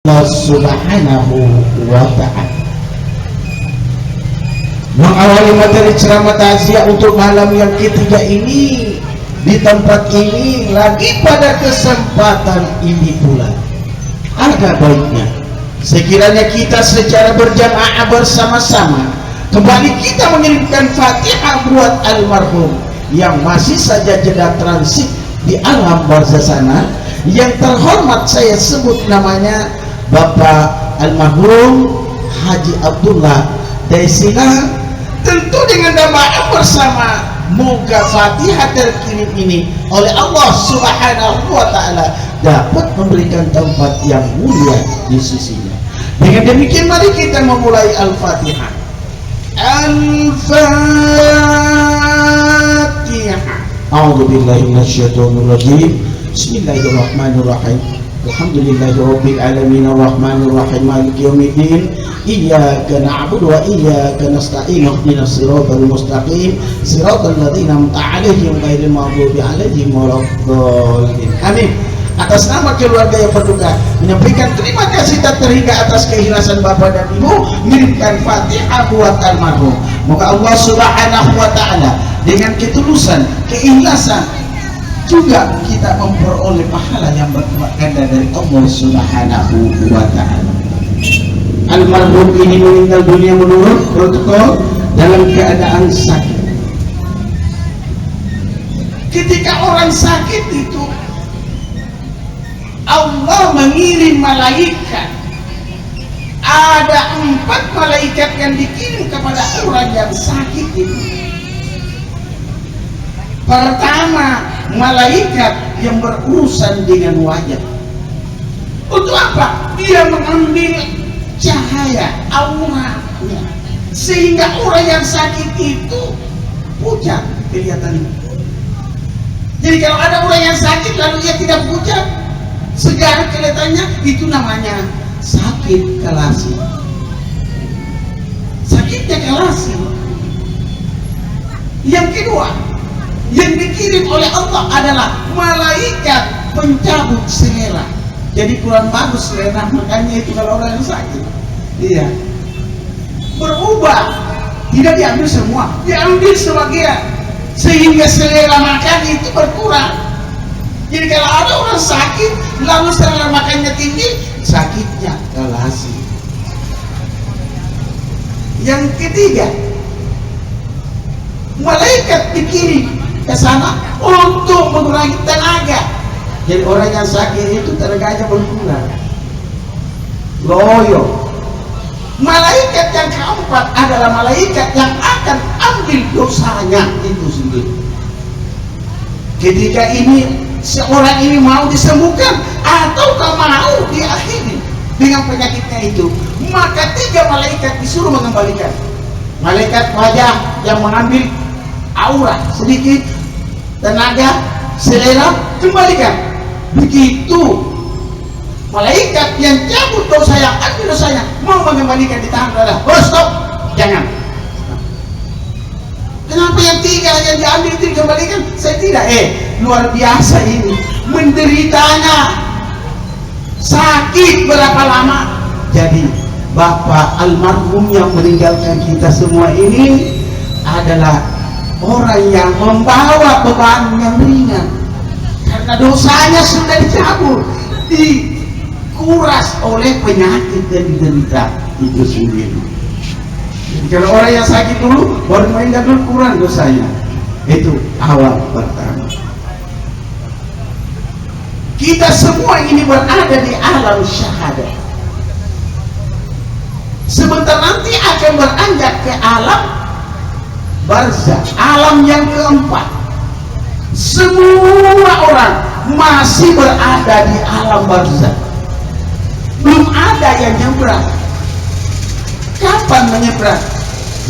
Allah Subhanahu wa ta'ala. Mengawali materi ceramah takziah untuk malam yang ketiga ini di tempat ini lagi pada kesempatan ini pula, ada baiknya sekiranya kita secara berjamaah bersama-sama kembali kita mengirimkan Fatihah buat almarhum yang masih saja jeda transit di alam barzah sana, yang terhormat saya sebut namanya Bapak almarhum Haji Abdullah Daisina. Tentu dengan doa bersama, moga Fatihah terkirim ini oleh Allah Subhanahu wa ta'ala dapat memberikan tempat yang mulia di sisinya. Dengan demikian mari kita memulai Al-Fatihah. Al-Fatihah. A'udzubillahi minasyaitonirrajim. Bismillahirrahmanirrahim. Alhamdulillahirabbil alamin arrahmanir rahim maliki yaumiddin. Iyyaka na'budu wa iyyaka nasta'in ihdinas siratal mustaqim siratal ladzina an'amta 'alaihim ghairil maghdubi 'alaihim waladdallin. Amin. Atas nama keluarga yang berduka menyampaikan terima kasih tak terhingga atas keikhlasan Bapak dan Ibu mengirimkan Fatihah buat almarhum. Moga Allah Subhanahu wa ta'ala dengan ketulusan, keikhlasan juga kita memperoleh pahala yang berlipat ganda dari Allah Subhanahu wa ta'ala. Almarhum ini meninggal dunia menurut protokol dalam keadaan sakit. Ketika orang sakit itu Allah mengirim malaikat. Ada 4 malaikat yang dikirim kepada orang yang sakit itu. Pertama, malaikat yang berurusan dengan wajah. Untuk apa? Dia mengambil cahaya auranya sehingga orang yang sakit itu pucat kelihatannya. Jadi kalau ada orang yang sakit lalu dia tidak pucat, segar kelihatannya, itu namanya sakit kelasi. Sakitnya kelasi. Yang kedua yang dikirim oleh Allah adalah malaikat pencabut selera. Jadi kurang bagus selera, makanya itu kalau orang yang sakit, iya, berubah, tidak diambil semua, diambil sebagian, sehingga selera makan itu berkurang. Jadi kalau ada orang sakit lalu selera makannya tinggi, sakitnya kelasi. Yang ketiga, malaikat dikirim ke sana untuk mengurangi tenaga. Jadi orang yang sakit itu tenaganya berkurang, loyo. Malaikat yang keempat adalah malaikat yang akan ambil dosanya itu sendiri. Ketika ini seorang ini mau disembuhkan atau mau diakhiri dengan penyakitnya itu, maka 3 malaikat disuruh mengembalikan. Malaikat wajah yang mengambil aura sedikit, tenaga, selera, kembalikan. Begitu malaikat yang cabut dosa, yang ambil dosanya, mau mengembalikan di tangan adalah, oh stop, jangan. Kenapa yang 3 yang diambil itu dikembalikan? Saya tidak. Luar biasa ini menderitanya, sakit berapa lama. Jadi Bapak almarhum yang meninggalkan kita semua ini adalah orang yang membawa beban yang ringan karena dosanya sudah dicabut, dikuras oleh penyakit yang diderita itu sendiri. Jadi kalau orang yang sakit dulu baru meninggal dulu, kurang dosanya. Itu awal pertama. Kita semua ini berada di alam syahadat. Sebentar nanti akan beranjak ke alam barzah, alam yang keempat. Semua orang masih berada di alam barzah, belum ada yang nyebrang. Kapan menyeberang?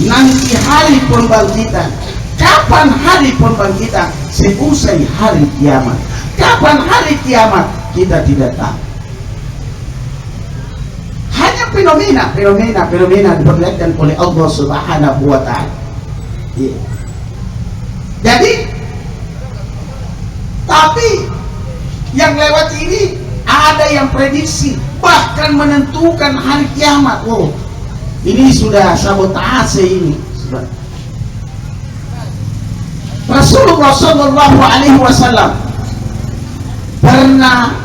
Nanti hari pembangkitan. Kapan hari pembangkitan? Seusai hari kiamat. Kapan hari kiamat? Kita tidak tahu. Hanya fenomena diperlihatkan oleh Allah Subhanahu wa ta'ala. Jadi, tapi yang lewat ini ada ada yang prediksi bahkan menentukan hari kiamat. Oh, ini sudah sabotase ini. Rasulullah Shallallahu Alaihi Wasallam pernah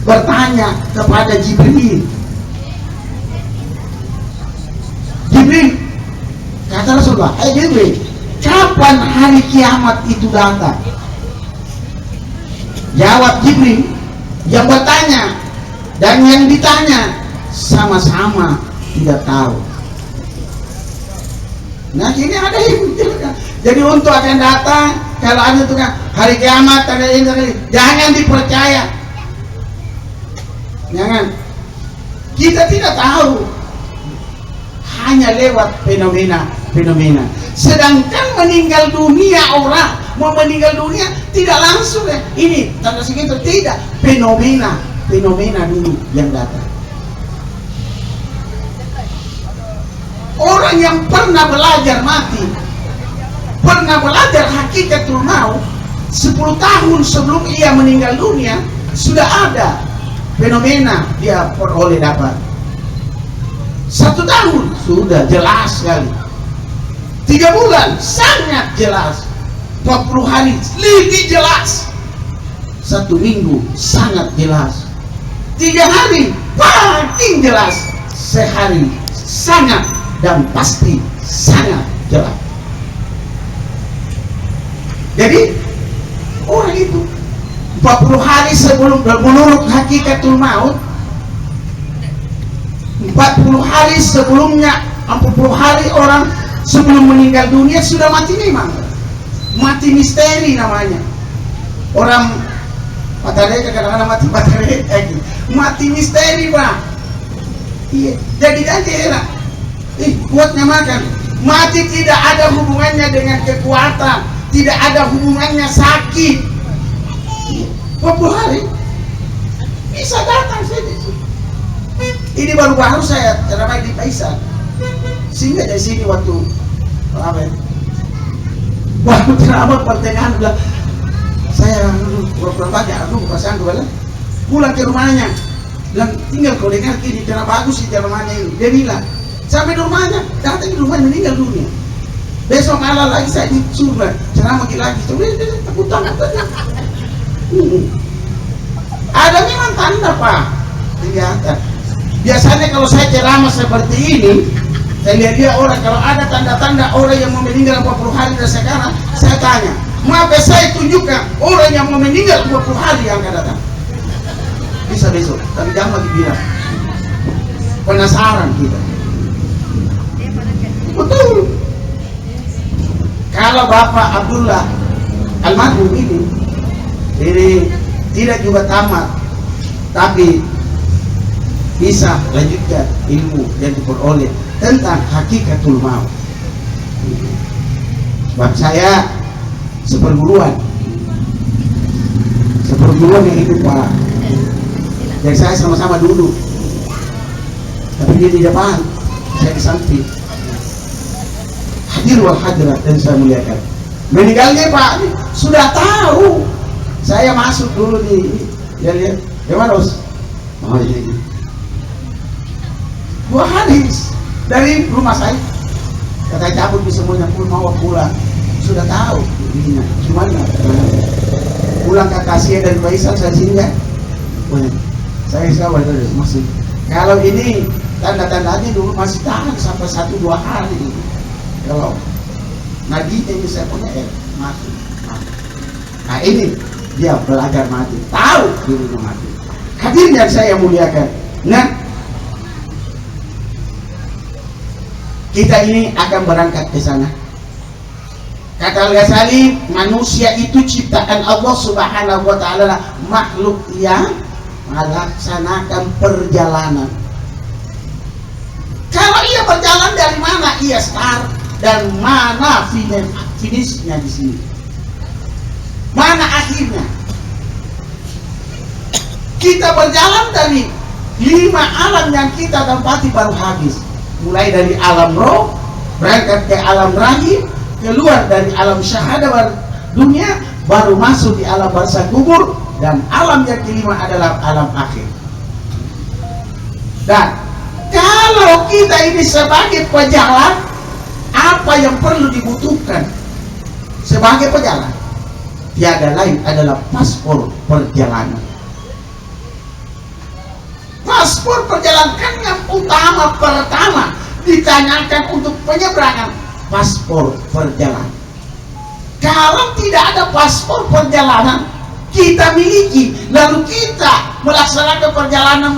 bertanya kepada Jibril. Jibril, kata Rasulullah, Jibril, kapan hari kiamat itu datang? Jawab Jibril, yang bertanya dan yang ditanya sama-sama tidak tahu. Nah, ini ada yang menjelaskan. Jadi untuk akan datang, kalau ada itu kan hari kiamat, ada ini, jangan dipercaya. Jangan. Kita tidak tahu. Hanya lewat fenomena. Sedangkan meninggal dunia orang, mau meninggal dunia tidak langsung ya. Ini tanda segitu tidak, fenomena dulu yang datang. Orang yang pernah belajar mati, pernah belajar hakikatul maut, 10 tahun sebelum ia meninggal dunia sudah ada fenomena dia peroleh dapat. 1 tahun sudah jelas sekali. 3 bulan sangat jelas. 40 hari lebih jelas. 1 minggu sangat jelas. 3 hari makin jelas. Sehari sangat dan pasti sangat jelas. Jadi orang itu 40 hari sebelum, menurut hakikatul maut, 40 hari sebelumnya, 40 hari orang sebelum meninggal dunia sudah mati memang. Mati misteri namanya. Orang baterai kadang-kadang mati misteri, Pak. Iya, jadi daerah. Kuatnya makan. Mati tidak ada hubungannya dengan kekuatan, tidak ada hubungannya sakit. 40 hari bisa datang saja. Ini baru-baru saya ceramah di Paisan. Sehingga dari sini waktu ceramah pertengahan bilang, saya kurang banyak, perasaan gue pulang ke rumahnya, bilang tinggal kau dengar ini ceramah bagus sih ceramahnya ini. Dia bilang sampai rumahnya, datang di rumahnya meninggal dunia. Besok malam lagi saya disuruh ceramah lagi. Takut. Ada memang tanda, Pak. Kelihatan. Biasanya kalau saya ceramah seperti ini, saya lihat dia orang, kalau ada tanda-tanda orang yang mau meninggal 40 hari dari sekarang, saya tanya, maaf saya tunjukkan orang yang mau meninggal 20 hari yang akan datang. Bisa besok, tapi jangan lagi bilang. Penasaran kita. Betul. Kalau Bapak Abdullah almarhum ini tidak juga tamat, tapi bisa lanjutkan ilmu yang diperoleh tentang hakikatul maut. Sebab saya seperguruan yang hidup, Pak. Dan saya sama-sama duduk, tapi dia di depan, saya di samping. Hadir wal hadirat, dan saya muliakan. Meninggalnya Pak sudah tahu. Saya masuk dulu di, dia lihat, gimana Bos? Oh ini 2 hari dari rumah saya. Kata cabut di semuanya, mau pulang. Sudah tahu dirinya. Cuman pulang ke Kasia dan Faisal saya singgah. Saya sabar masih. Kalau ini tanda-tandanya dulu masih tahan sampai 1-2 hari. Kalau Nabi ini saya punya mati. Nah ini dia belajar mati, tahu dirinya mati. Hadirin yang saya muliakan. Nah, kita ini akan berangkat ke sana. Kata Al-Ghazali, manusia itu ciptaan Allah Subhanahu wa taala, makhluk yang melaksanakan perjalanan. Kalau ia berjalan dari mana ia start dan mana finishnya di sini, mana akhirnya. Kita berjalan dari 5 alam yang kita tempati baru habis. Mulai dari alam roh, berangkat ke alam rahim, keluar dari alam syahadah dunia, baru masuk di alam barzakh kubur, dan alam yang kelima adalah alam akhir. Dan kalau kita ini sebagai pejalan, apa yang perlu dibutuhkan sebagai pejalan? Tiada lain adalah paspor perjalanan. Paspor perjalanan kan yang utama pertama ditanyakan untuk penyeberangan, paspor perjalanan. Kalau tidak ada paspor perjalanan kita miliki, lalu kita melaksanakan perjalanan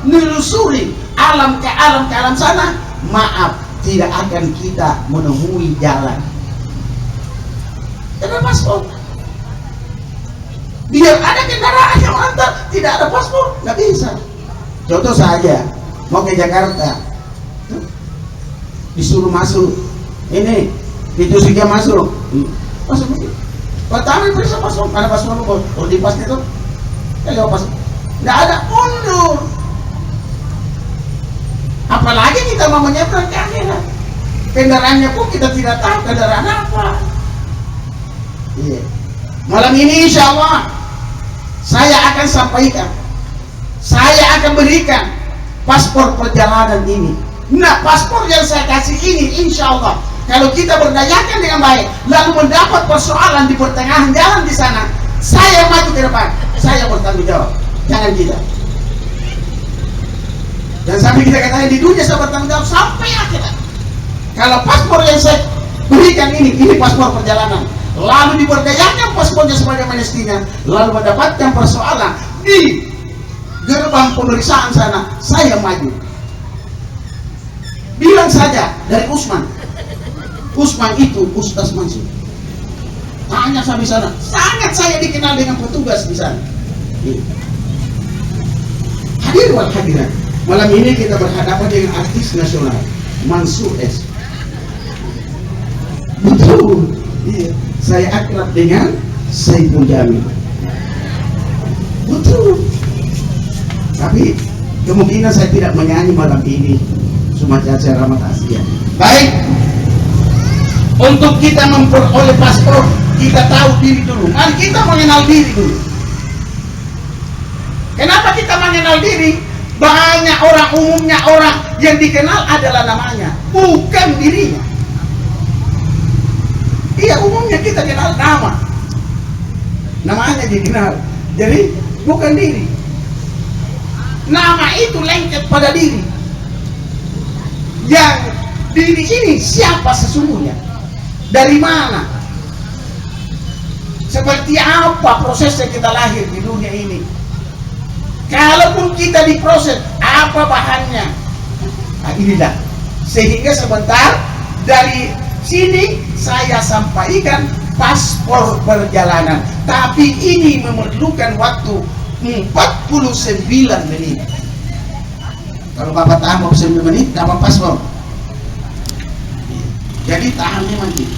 menelusuri alam ke alam sana, maaf, tidak akan kita menemui jalan. Tidak ada paspor. Biar ada kendaraan yang antar, tidak ada paspor, nggak bisa. Contoh saja, mau ke Jakarta, disuruh masuk, ini itu saja masuk, masuk. Pertama periksa paspor, ada paspor lu, kalau di pasnya itu, kalau pas, nggak ada, mundur. Apalagi kita mau menyeberang ke akhirat, kendaraannya pun kita tidak tahu kendaraan apa. Iya. Malam ini insya Allah saya akan sampaikan, saya akan berikan paspor perjalanan ini. Nah, paspor yang saya kasih ini insya Allah, kalau kita berdayakan dengan baik, lalu mendapat persoalan di pertengahan jalan di sana, saya maju ke depan, saya bertanggung jawab. Jangan kita. Dan sampai kita katakan di dunia saya bertanggung jawab sampai akhirat. Kalau paspor yang saya berikan ini paspor perjalanan, lalu diberdayakan paspornya sebagai mestinya, lalu mendapatkan persoalan di gerbang pemeriksaan sana, saya maju. Bilang saja dari Usman itu Ustaz Mansur. Tanya sampai sana, sangat saya dikenal dengan petugas di sana. Hadir wal hadirat. Malam ini kita berhadapan dengan artis nasional Mansur S. Betul. Iya. Saya akrab dengan Saiful Jamil. Betul. Tapi kemungkinan saya tidak menyanyi malam ini. Sumatera Rahmat Asia. Baik. Untuk kita memperoleh paspor, kita tahu diri dulu. Mari kita mengenal diri dulu. Kenapa kita mengenal diri? Banyak orang, umumnya orang yang dikenal adalah namanya, bukan dirinya. Iya, umumnya kita kenal nama, namanya dikenal. Jadi bukan diri. Nama itu lengket pada diri. Yang diri ini siapa sesungguhnya? Dari mana? Seperti apa prosesnya kita lahir di dunia ini? Kalaupun kita diproses, apa bahannya? Nah, inilah. Sehingga sebentar dari sini saya sampaikan paspor perjalanan. Tapi ini memerlukan waktu 49 menit. Kalau Bapak tahan 49 menit, dapat paspor. Jadi tahan memang ini.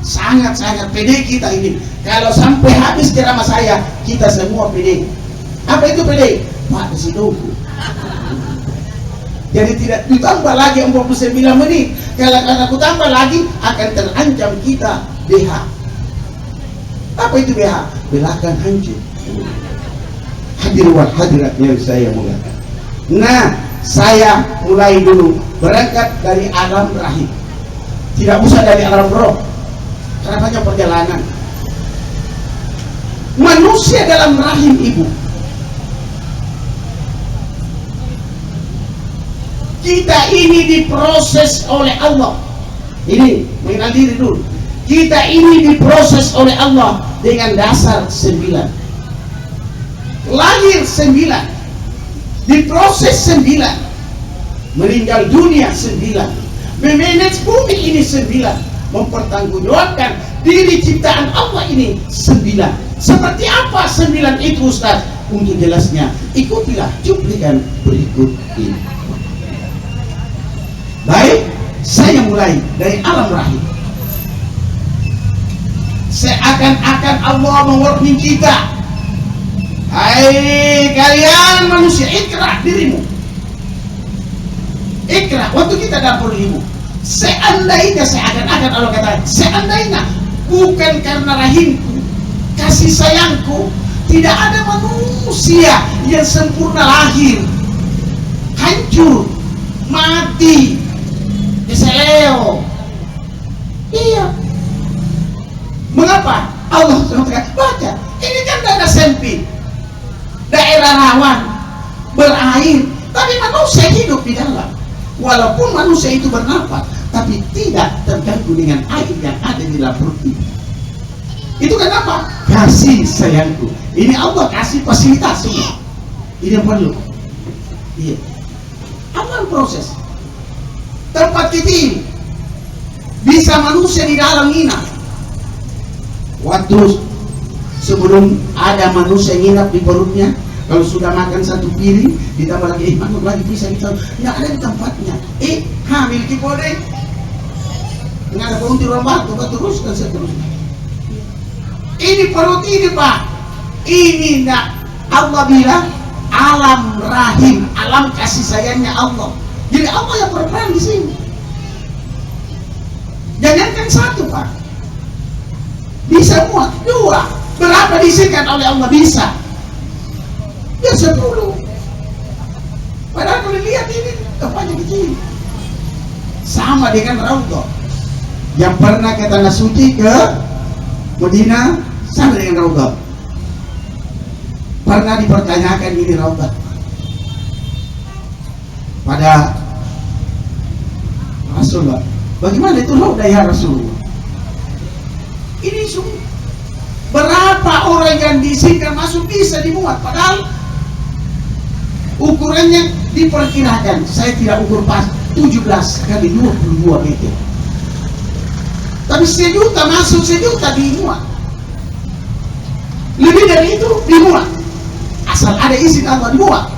Sangat-sangat pede kita ini. Kalau sampai habis ceramah saya, kita semua pede. Apa itu pede? Pak Sidoku. Jadi tidak ditambah lagi 49 menit. Kalau aku tambah lagi, akan terancam kita BH. Apa itu BH? Belakang hancur. Hadir wal hadirat yang saya muliakan. Nah, saya mulai dulu berangkat dari alam rahim. Tidak usah dari alam roh. Karena banyak perjalanan. Manusia dalam rahim ibu. Kita ini diproses oleh Allah. Ini mengenal diri dulu. Kita ini diproses oleh Allah dengan dasar 9. Lahir 9. Diproses 9, meninggal dunia 9, memanage bumi ini 9, mempertanggungjawabkan diri ciptaan Allah ini 9. Seperti apa 9 itu Ustaz? Untuk jelasnya ikutilah cuplikan berikut ini. Baik, saya mulai dari alam rahim. Seakan-akan Allah mewarning kita, hai kalian manusia, ikra dirimu. Ikra, waktu kita dapur ibu. Seandainya, seakan-akan Allah kata, seandainya bukan karena rahimku, kasih sayangku, Tidak ada manusia yang sempurna lahir, hancur, mati, keseleo. Iya. Mengapa? Allah SWT baca. Ini kan daerah sempit, daerah rawan, berair, tapi manusia hidup di dalam. Walaupun manusia itu bernafas, tapi tidak terganggu dengan air yang ada di dalam perut itu. Itu kenapa? Kasih sayangku. Ini Allah kasih fasilitas semua. Ini yang perlu. Iya. Apa proses? Tempat kita bisa manusia di dalam nginap. Waktu sebelum ada manusia nginap di perutnya, kalau sudah makan satu piring, ditambah lagi manuk lagi bisa kita nggak ada di tempatnya. Hamil kipode, nggak ada pohon di ruang batu, terus dan seterusnya. Ini perut ini Pak, ini enggak, Allah bilang alam rahim, alam kasih sayangnya Allah. Jadi Allah yang berperan di sini. Jangankan satu Pak, bisa muat. Dua, berapa diisikan oleh Allah? Bisa ya 10. Padahal kalau lihat ini tempatnya kecil, sama dengan Raudhah yang pernah ke tanah suci ke Madinah, sama dengan Raudhah. Pernah dipertanyakan ini Raudhah pada Rasulullah, bagaimana itu Raudhah ya Rasulullah? Ini berapa orang yang diizinkan masuk bisa dimuat, padahal ukurannya diperkirakan, saya tidak ukur pas, 17 kali 22 meter. Tapi 1 juta masuk, 1 juta dimuat. Lebih dari itu dimuat, asal ada izin Allah dimuat.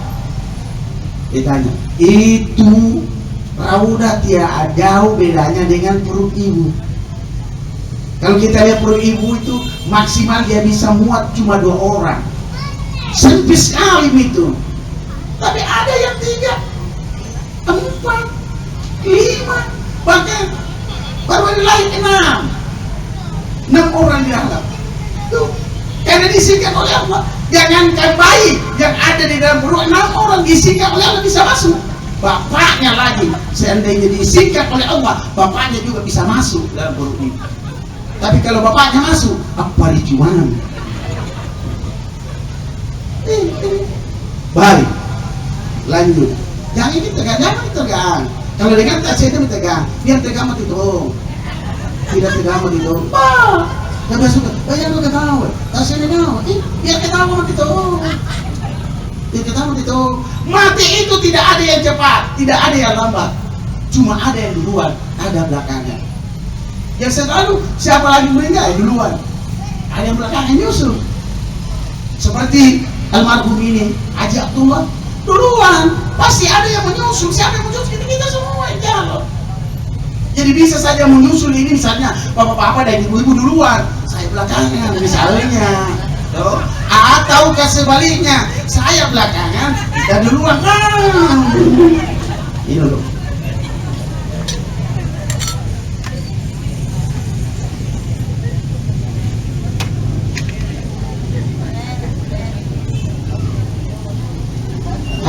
Ditanya, itu Raudhah tidak jauh bedanya dengan perut ibu. Kalau kita lihat perut ibu itu maksimal dia bisa muat cuma 2 orang, sempit sekali itu. Tapi ada yang 3, 4, 5, bahkan baru ada lain 6 orang di dalam. Tuh, karena diisikan oleh Allah. Jangankan bayi yang ada di dalam perut, 6 orang diisikan oleh Allah bisa masuk. Bapaknya lagi, seandainya diisikan oleh Allah, bapaknya juga bisa masuk dalam perut ini. Tapi kalau bapaknya masuk, apa dijual? Balik, lanjut. Jangan ini tegang, jangan tegang. Kalau dengan tak saya itu tegang, biar tegang mati tuh. Tidak tegang mati tuh. Jangan suka, bayar lo ketawa. Tak saya ketawa, biar ketawa mati tuh. Biar ketawa mati tuh. Mati itu tidak ada yang cepat, tidak ada yang lambat. Cuma ada yang duluan, ada belakangan. Yang selalu siapa lagi meninggal duluan, ada yang belakangan nyusul. Seperti almarhum ini Haji Abdullah duluan, pasti ada yang menyusul. Siapa yang menyusul? Kita semua yang jalan. Jadi bisa saja menyusul ini, misalnya bapak-bapak dan ibu-ibu duluan, saya belakangan misalnya. Atau sebaliknya, saya belakangan, kita duluan. Ini loh.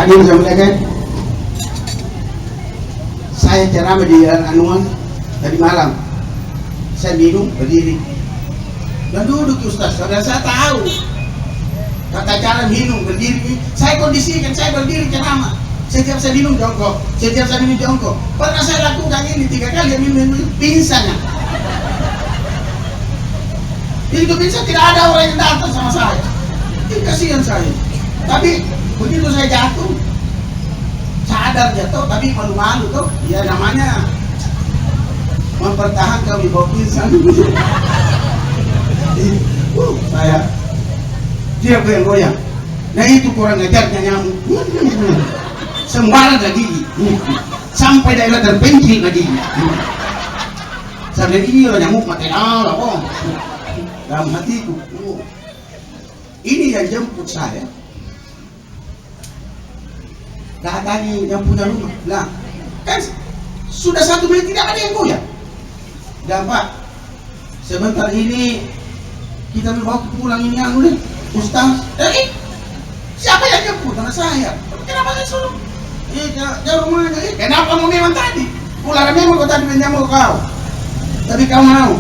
Hadirin saya muliakan, saya ceramah di Jalan Anuan tadi malam. Saya minum berdiri dan duduk Ustaz. Saudara saya tahu tata cara minum berdiri. Saya kondisikan, saya berdiri ceramah. Setiap saya minum jongkok, setiap saya minum jongkok. Pernah saya lakukan ini 3 kali, minum pingsan. Jadi itu pingsan, tidak ada orang yang datang sama saya. Ini kasihan saya. Tapi begitu saya jatuh, sadar jatuh, tapi malu-malu tuh. Ya namanya mempertahankan wibawa pingsan. Saya dia goyang-goyang. Nah itu kurang ajarnya nyamuk. Sembarang lagi sampai daerah terpencil lagi. Saya ini loh nyamuk mati Allah kok. Dalam hatiku. Ini yang jemput saya. Datangi yang punya rumah. Nah, kan sudah 1 menit tidak ada yang goyang. Dan Pak, sebentar ini kita mau pulang ini anu deh. Ustaz, siapa yang jemput? Anak saya. Kenapa saya suruh? Jauh rumahnya. Kenapa mau memang tadi? Ular memang kau tadi menjamu kau. Tapi kau mau?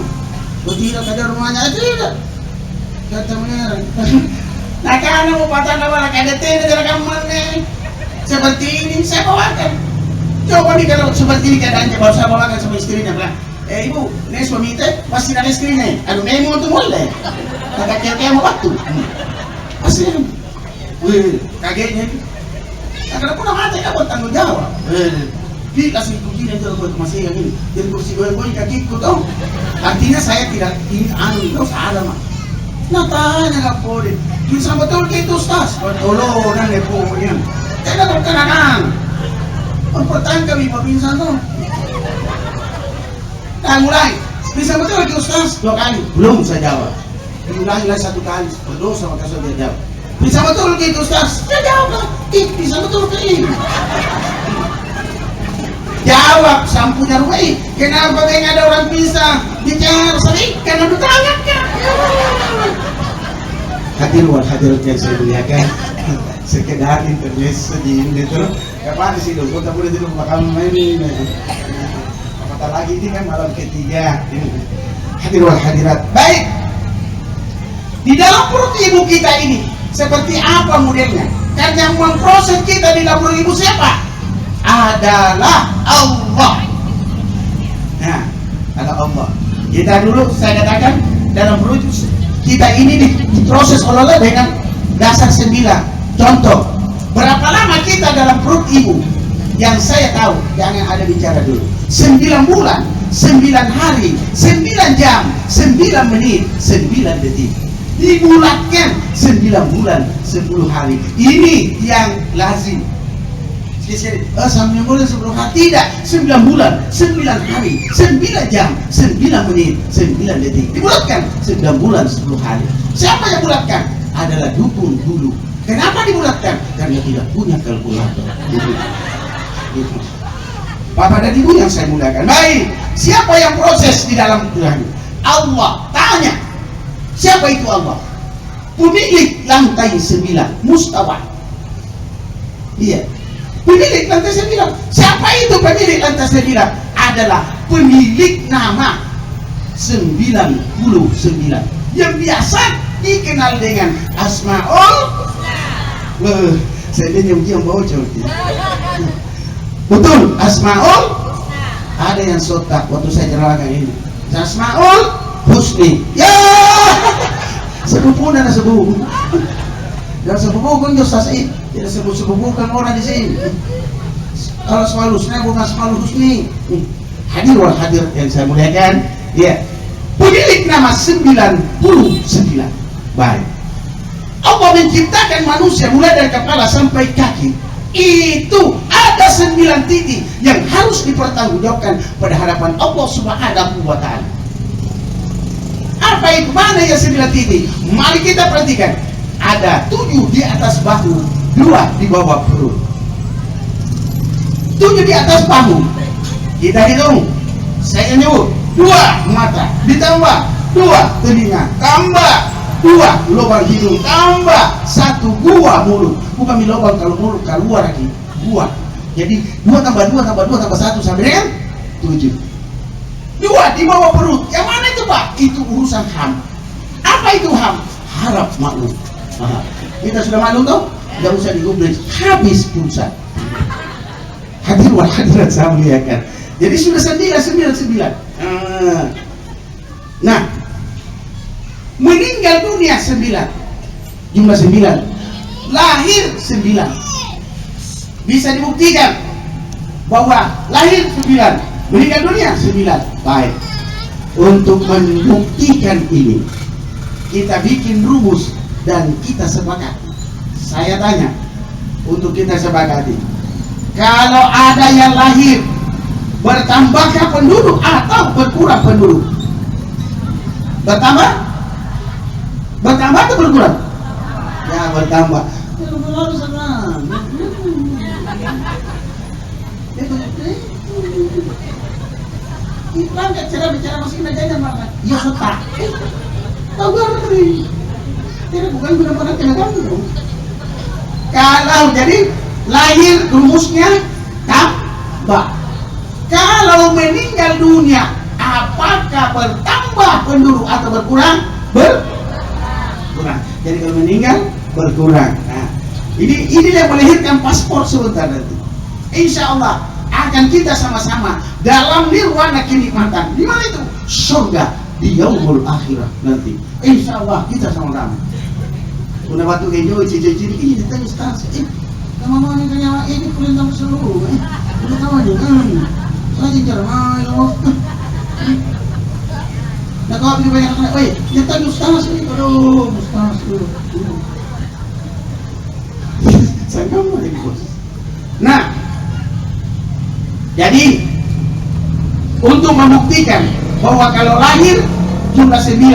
Kau tidak ke rumahnya? Tidak. Kata mengerang. Nah karena mau patah nama nak ada teh dari kamar nih. Seperti ini saya bawakan. Coba nih kalau seperti ini keadaannya, baru saya bawakan sama istrinya bilang, ibu, ini suami teh pasti ada istrinya. Aduh, nemu untuk mulai. Kata kaya mau waktu. Pasti. Wih, kagetnya. Nah, kalau pun mati, apa tanggung jawab? Dia kasih kunci dan jalan masih yang ini. Jadi kursi gue kakiku tau. Artinya saya tidak ini anu, salah mah. Nah tanya nggak boleh. Bisa betul gitu Ustaz. Tolongan deh pokoknya. Tidak terkenakan. Pertanyaan kami Pak Pinsan tuh. Nah mulai. Bisa betul gitu Ustaz. 2 kali. Belum saya jawab. Diulangi lagi 1 kali. Berdosa maka saya jawab. Bisa betul gitu Ustaz. Saya jawab lah. Bisa betul ke ini. Jawab sampunya rumah ini. Kenapa kayak ada orang bisa bicara sering? Karena bertanya kan. Hadirat yang saya muliakan, sekedar intermezzo di ini tuh. Kapan sih dong? Kita boleh dulu bakal main ini. Apatah lagi ini kan malam ketiga. Hadirat. Baik. Di dalam perut ibu kita ini seperti apa modelnya? Kan yang memproses kita di dalam perut ibu siapa? Adalah Allah. Nah, adalah Allah. Kita dulu saya katakan dalam perut kita ini diproses oleh Allah dengan dasar 9. Contoh, berapa lama kita dalam perut ibu? Yang saya tahu, jangan ada bicara dulu. 9 bulan, 9 hari, 9 jam, 9 menit, 9 detik. Dibulatkan 9 bulan, 10 hari. Ini yang lazim. Sambil bulan 10 hari tidak, 9 bulan, 9 hari, 9 jam, 9 menit, 9 detik. Dibulatkan 9 bulan, 10 hari. Siapa yang bulatkan? Adalah dukun dulu. Kenapa dibulatkan? Karena tidak punya kalkulator. Gitu. Bapak dan Ibu yang saya muliakan. Baik, siapa yang proses di dalam Tuhan? Allah. Tanya, siapa itu Allah? Pemilik lantai 9, mustawa. Iya. Pemilik lantai 9. Siapa itu pemilik lantai 9? Adalah pemilik nama 99 yang biasa dikenal dengan Asmaul Husna. Saya diam bocor. Betul, Asmaul Husna. Ada yang sotak waktu saya jelaskan ini. Asmaul Husni. Ya. Sepupu dan sepupu. Dan sepupu pun Ustaz Said. Tidak sebut-sebut bukan orang di sini. Kalau Asmaul Husna bukan Asmaul Husni. Hadir yang saya muliakan. Ya. Pemilik nama 99. Baik. Allah menciptakan manusia mulai dari kepala sampai kaki. Itu ada 9 titik yang harus dipertanggungjawabkan pada hadapan Allah Subhanahu wa Ta'ala. Apa itu? Mana yang 9 titik? Mari kita perhatikan. Ada 7 di atas bahu, 2 di bawah perut. 7 di atas bahu. Kita hitung. Saya nyebut 2 mata, ditambah 2 telinga, tambah 2 lubang hidung, tambah 1 gua mulut. Bukan lubang kalau mulut keluar lagi, gua. Jadi 2 tambah 2 tambah 2 tambah 1 sampai dengan 7. 2 di bawah perut. Yang mana itu Pak? Itu urusan ham. Apa itu ham? Harap maklum. Kita sudah maklum toh? Tidak usah digubris. Habis pulsa. Hadirat saya muliakan. Jadi sudah 9. Nah, meninggal dunia 9. Jumlah 9. Lahir 9. Bisa dibuktikan bahwa lahir 9, meninggal dunia 9. Baik. Untuk membuktikan ini, kita bikin rumus dan kita sepakat. Saya tanya, untuk kita sepakati, kalau ada yang lahir, bertambahkah penduduk atau berkurang penduduk? Bertambah? Bertambah atau berkurang? Ya, bertambah. Iklan gak cara bicara masih aja makan. Ya setak. Tahu gak nih? Tidak bukan benar-benar kena gantung. Kalau jadi lahir rumusnya tambah. Kalau meninggal dunia, apakah bertambah penduduk atau berkurang? Berkurang. Jadi kalau meninggal berkurang. Nah, ini yang melahirkan paspor sebentar nanti. Insya Allah akan kita sama-sama dalam nirwana kenikmatan. Di mana itu? Surga di yaumul akhirah nanti. Insya Allah kita sama-sama. Una waktu kejo cici-cici ini ditanya Ustaz. Nama mana kaya ini perintah seluruh. Udah tahu aja. Saya jarang loh. Nah kalau begini banyak anak, weh, ditanya Ustaz ini, aduh, Ustaz dulu. Saya nggak mau ini bos. Nah, jadi untuk membuktikan bahwa kalau lahir jumlah 9,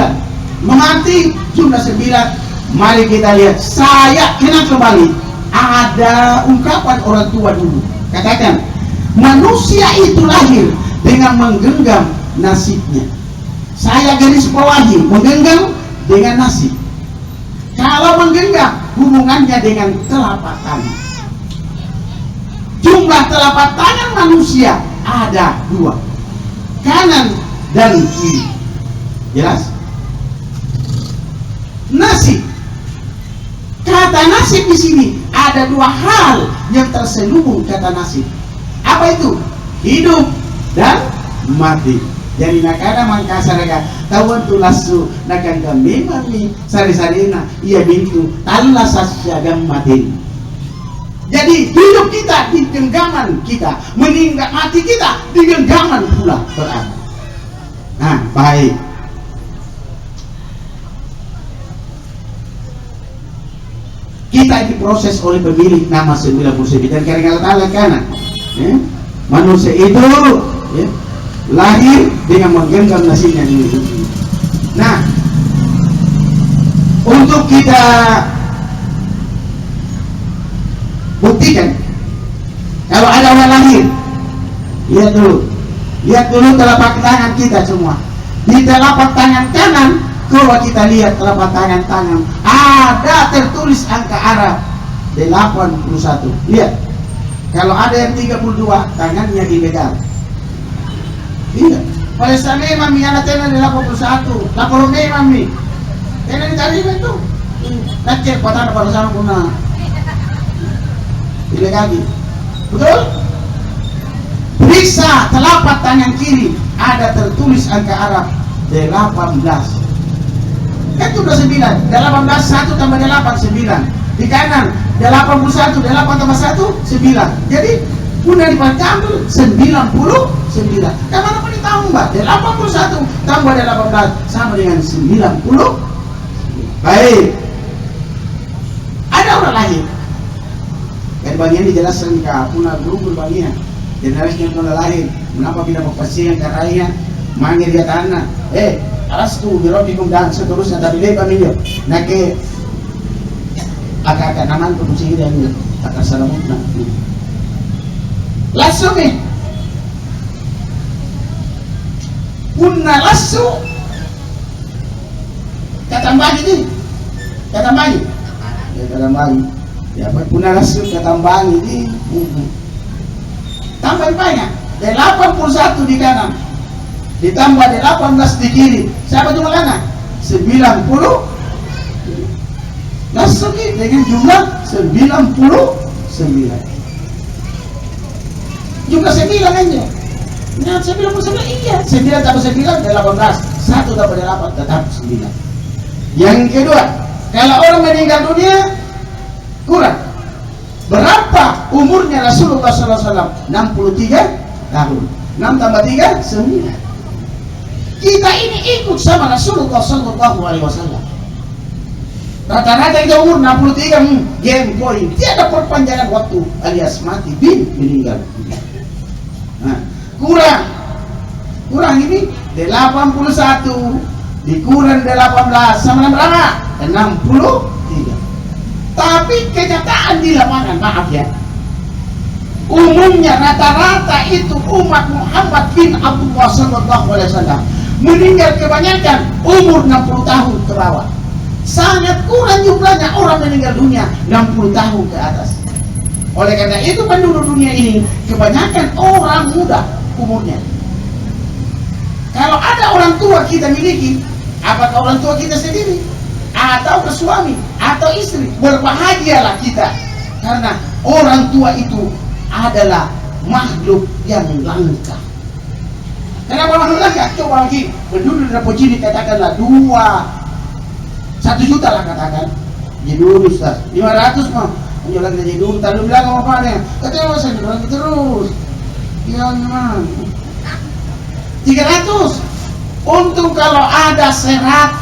mati jumlah 9, mari kita lihat. Saya kenal kembali ada ungkapan orang tua dulu, katakan manusia itu lahir dengan menggenggam nasibnya. Saya garis bawahi menggenggam dengan nasib. Kalau menggenggam hubungannya dengan telapak tangan. Jumlah telapak tangan manusia ada 2, kanan dan kiri. Jelas? Nasib. Kata nasib di sini ada 2 hal yang terselubung kata nasib. Apa itu? Hidup dan mati. Jadi nakana mangkasaraga tawan tulasu nakan kami mami sari-sarina ia bintu talla sasyagam mati. Jadi hidup kita di genggaman kita, meninggal mati kita di genggaman pula berada. Nah, baik. Kita diproses oleh pemilik nama 99 dan karena Allah kanan. Manusia itu lahir dengan menggenggam nasibnya ini. Nah, untuk kita buktikan kalau ada orang lahir, lihat dulu telapak tangan kita semua. Di telapak tangan kanan, coba kita lihat telapak tangan ada tertulis angka Arab 81. Lihat, kalau ada yang 32 tangannya dipegang. Iya, pada sana mami anak tena 81, lapor mami tena dicari itu nakcek patah pada sana puna pilih lagi, betul? Periksa telapak tangan kiri ada tertulis angka Arab 18. Kan itu udah 9, 18 1 tambah 8 9. Di kanan 81 8 tambah 1 9. Jadi udah dipanjang 99. Karena apa ditambah 81 tambah 18 sama dengan 90. Baik. Ada orang lahir. Dari bagian dijelaskan ke punah guru bagian. Generasi yang telah lahir, mengapa tidak berpasien karaya manggil dia tanah. Alastu birobikum dan seterusnya tapi dia pamilyo. Nake agak naman produksi dia ni akan salamutna. Langsung nih punna lasu katambahi nih katambahi ya punna lasu katambahi nih tambah banyak 81 di kanan ditambah 18 di kiri siapa jumlahnya 90 langsung nih dengan jumlah 99 jumlah 9 aja. Nah, 99 iya. 9 tambah 9 18. 1 tambah 8 tetap 9. Yang kedua, kalau orang meninggal dunia kurang. Berapa umurnya Rasulullah SAW? 63 tahun. 6 tambah 3 9. Kita ini ikut sama Rasulullah SAW. Rata-rata kita umur 63 game point. Tiada perpanjangan waktu alias mati bin meninggal. Nah, kurang ini 81 dikurang 18 sama berapa? 63. Tapi kenyataan di lapangan, maaf ya, umumnya rata-rata itu umat Muhammad bin Abdullah SAW meninggal kebanyakan umur 60 tahun ke bawah. sangat kurang jumlahnya orang meninggal dunia 60 tahun ke atas. Oleh karena itu penduduk dunia ini kebanyakan orang muda umurnya. Kalau ada orang tua kita miliki, apakah orang tua kita sendiri atau ke suami atau istri, berbahagialah kita, karena orang tua itu adalah makhluk yang langka. Kenapa makhluk langka? Coba lagi penduduk Rapopo Jini katakanlah 1 juta lah katakan. Jadi dulu Ustaz 500 mah punya lagi jadi dulu, tak lu bilang apa nih? Katanya masa bilang terus. Ya memang 300. Untung kalau ada 100.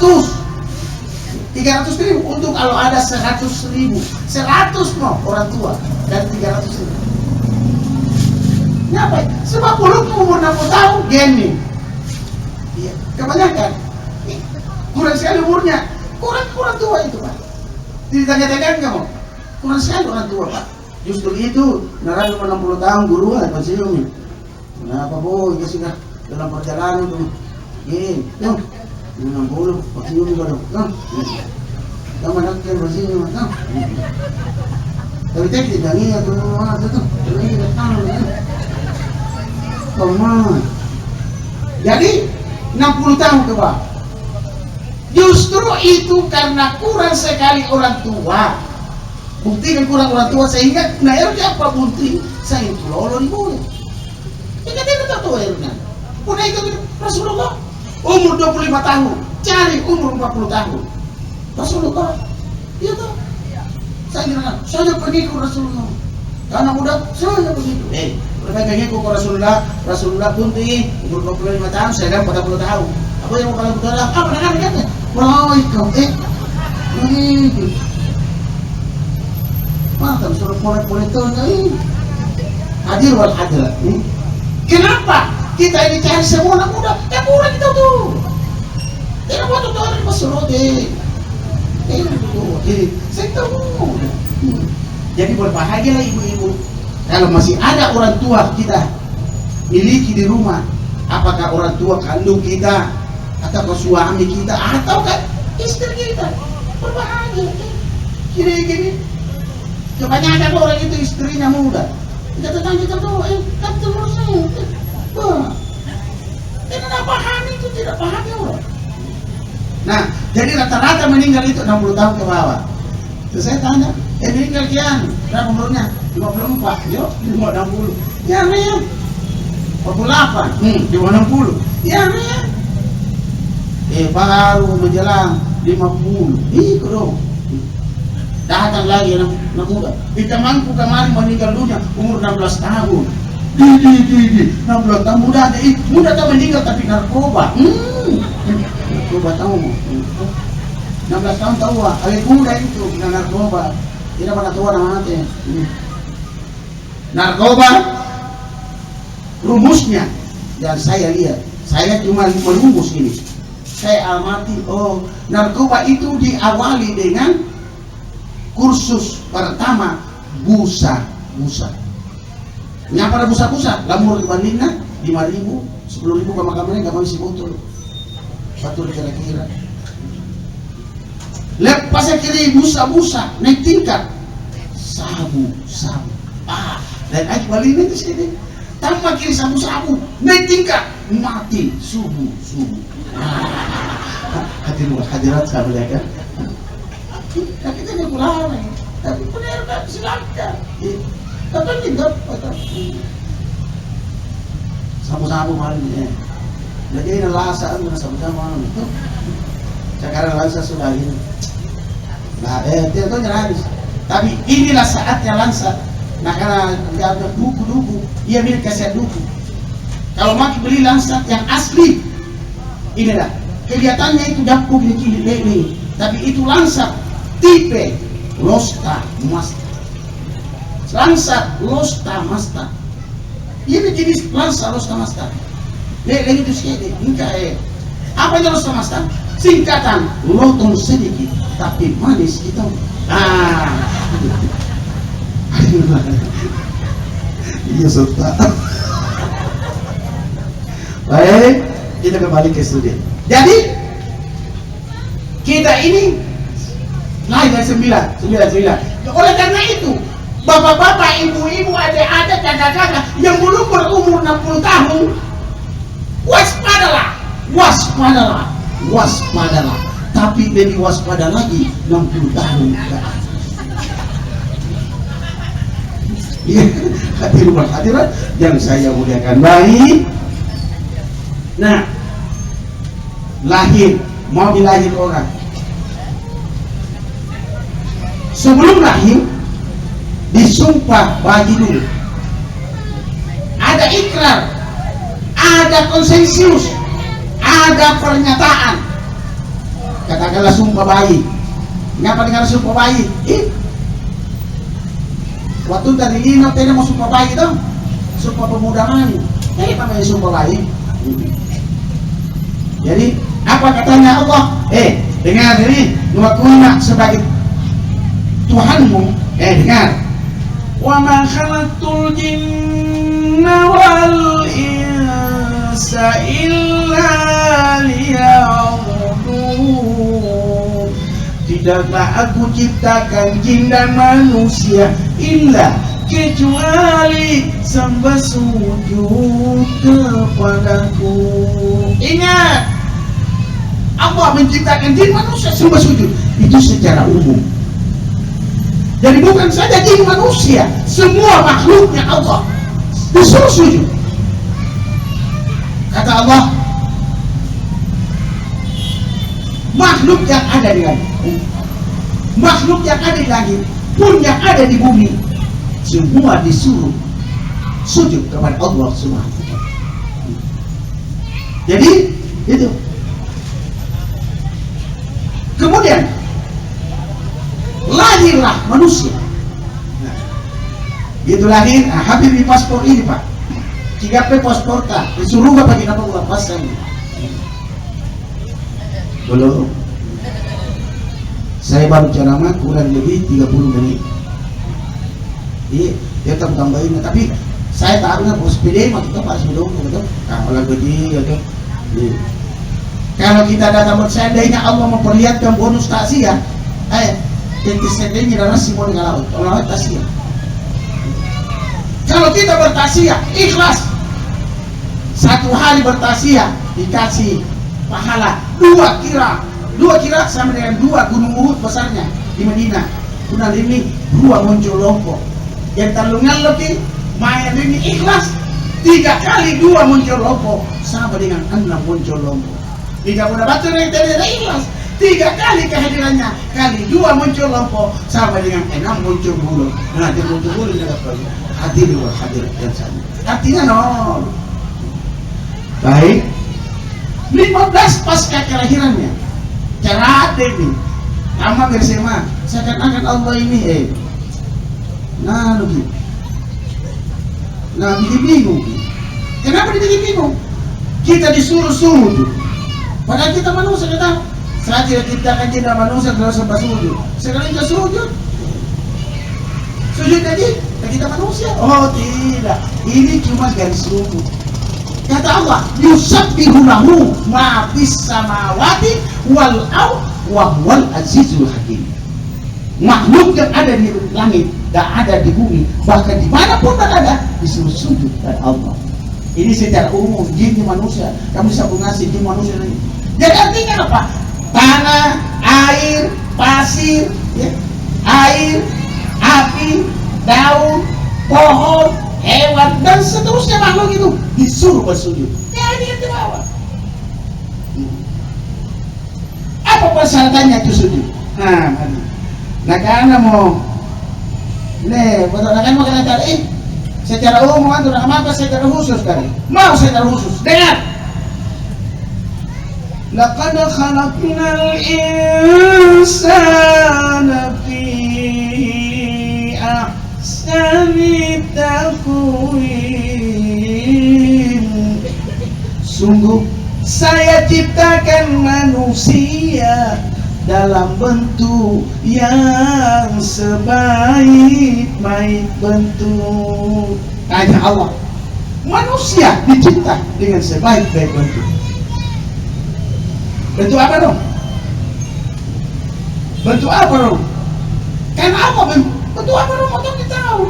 300.000. Untung kalau ada 100.000. 100 mau orang tua dan 300.000. Kenapa? Sebab belum umur 60 tahun gaming. Iya, kebanyakan. Kurang sekali umurnya. Kurang tua itu Pak. Ditanya-tanyakan kamu. Kurang sekali orang tua Pak. Justru itu narasi 60 tahun guru lah pensiun. Kenapa boy? Ya sudah dalam perjalanan tuh. Gini, tuh 60 pensiun juga dong. Kamu nakal pensiun, tuh. Tapi tidak ini tuh, tuh. Ini tidak tahu ya. Kamu. Jadi 60 tahun ke bawah. Justru itu karena kurang sekali orang tua. Bukti kan kurang orang tua sehingga nah ernya apa bukti? Saya itu lolo di boleh. Kita tidak tahu ernya. Punya itu Rasulullah umur 25 tahun, cari umur 40 tahun. Rasulullah, iya tuh. Saya pergi ke Rasulullah. Karena muda saya begitu. Mereka ke Rasulullah pun umur 25 tahun, saya 40 tahun. Apa yang mau kalian bilang? Apa dengan kata? Wah, kau begitu. Maka suruh boleh tuh hadir wal hadir. Kenapa kita ini cari semua anak muda? Ya kurang kita tuh. Tidak mau tuh dari Masrode. Saya tahu. Jadi berbahagialah ibu-ibu. Kalau masih ada orang tua kita miliki di rumah, apakah orang tua kandung kita, atau suami kita, atau kan istri kita, berbahagia. Gini. Kebanyakan orang itu istrinya muda. Kita tetangga tuh, kan telur saya. Tidak paham itu, tidak paham ya orang. Nah, jadi rata-rata meninggal itu 60 tahun ke bawah. Terus saya tanya, meninggal kian, berapa umurnya? 54, yuk, 60. Ya, Rian. 48, di 60. Ya, Rian. Baru menjelang 50. Ikut dong. Datang lagi anak muda. Di temanku kemarin meninggal dunia umur 16 tahun. 16 tahun muda tak meninggal tapi narkoba. Narkoba tahu mau. 16 tahun tahu ah. Awet muda itu narkoba. Tidak pernah tua namanya. Narkoba rumusnya dan saya lihat. Saya cuma merumus ini. Saya amati, narkoba itu diawali dengan kursus pertama busa. Yang pada busa, lamur dibandingkan 5.000, 10.000 kamar-kamarnya nggak mau isi botol. Satu kira-kira. Lepas akhirnya busa, naik tingkat. Sabu. Dan aja balik itu sini. Tambah kiri sabu, naik tingkat. Mati subuh. Hadirat sahabat ya kan. Tapi kita tidak pulang. Tapi benar kan silakan. Tapi tidak. Sabu malam ya. Lagi nalasa ang sabu malam itu. Sekarang lansa sudah ini. Nah, dia tuh habis. Tapi inilah saatnya lansa. Nah, karena dia ada duku, ia milik kaset duku. Kalau maki beli lansa yang asli, inilah kelihatannya itu dapur gini, tapi itu lansa tipe Losta Master. Lansa Losta Master. Ini jenis lansa Losta Master. Lagi itu sekali, apa itu Losta Master? Singkatan lotong sedikit, tapi manis gitu. Iya serta. Baik, kita kembali ke studi. Jadi kita ini Lahir dari 9. Oleh karena itu, bapak-bapak, ibu-ibu, adik-adik, kakak-kakak yang belum berumur 60 tahun, waspadalah, waspadalah, waspadalah. Tapi lebih waspada lagi 60 tahun ke atas. Hadirat yang saya muliakan, baik. Nah, lahir, mau dilahir orang. Sebelum lahir disumpah bagi dulu. Ada ikrar, ada konsensus, ada pernyataan. Katakanlah sumpah bayi. Ngapa dengan sumpah bayi? Waktu tadi ini tidak mau sumpah bayi dong. Sumpah pemuda mana? Ini namanya sumpah bayi. Jadi apa katanya Allah? Dengar ini, nuakuna sebagai Tuhanmu, dengar. Wa ma khalaqtul jinna wal insa illa liya'budun. Tidaklah aku ciptakan jin dan manusia illa kecuali sembah sujud kepadaku. Ingat, Allah menciptakan jin manusia sembah sujud. Itu secara umum. Jadi bukan saja jin manusia, semua makhluknya Allah disuruh sujud. Kata Allah, makhluk yang ada di langit, makhluk yang ada di langit pun yang ada di bumi, semua disuruh sujud kepada Allah Subhanahu wa Ta'ala. Jadi itu. Kemudian lahirlah manusia. Nah, itu lahir. Habis di paspor ini Pak. 3P paspor tak. Disuruh apa kita mau pasang? Belum. Saya baru ceramah kurang lebih 30 menit. Iya, dia tambahin. Tapi saya tahu nggak bos PD mah kita pas belum betul. Kalau begini gitu. Kalau kita datang seandainya Allah memperlihatkan bonus takziah, seandainya dalam simon dengan laut, laut takziah. Kalau kita bertakziah ikhlas, satu hari bertakziah dikasih pahala 2 kira sama dengan 2 gunung Uhud besarnya di Madinah. Kemudian ini 2 muncul lompok. Yang talungan lebih main ini ikhlas 3 kali 2 muncul lompok sama dengan 6 muncul lompok. Jika mudah baca yang tadi ada ikhlas 3 kali kehadirannya kali 2 muncul lompok sama dengan 6 muncul bulu. Nah, dia muncul bulu tidak perlu hadir dan sana. Artinya nol. Baik. 15 pasca kelahirannya. Cara ini. Nama bersama. Seakan-akan Allah ini nah begitu. Nah bikin bingung. Kenapa dibikin bingung? Kita disuruh sujud. Padahal kita manusia, kita saya tidak ciptakan jin dan manusia dalam sembah sujud. Sekarang kita sujud. Sujud tadi, kita manusia. Oh tidak, ini cuma garis lurus. Kata Allah, yusabbihu lahu ma fis samawati wal ardh wa huwal azizul hakim. Makhluk yang ada di langit dan ada di bumi, bahkan dimanapun berada, disuruh sujud kepada Allah. Ini secara umum, jin di manusia. Kamu bisa mengasih jin manusia lagi. Jadi artinya apa? Tanah, air, pasir, ya, air, api, daun, pohon, hewan, dan seterusnya makhluk itu disuruh bersujud. Ya ini yang dibawa. Apa persyaratannya itu sujud? Nah karena mau, betul kan mau kena cari. Secara umum atau apa secara khusus kali? Mau secara khusus. Dengar. Laqad khalaqnal insana fi ahsani taqwim. Sungguh saya ciptakan manusia dalam bentuk yang sebaik-baik bentuk. Tanya Allah, manusia dicipta dengan sebaik-baik bentuk. Bentuk apa dong? Bentuk apa dong? Karena apa bentuk apa dong? Untuk kita tahu.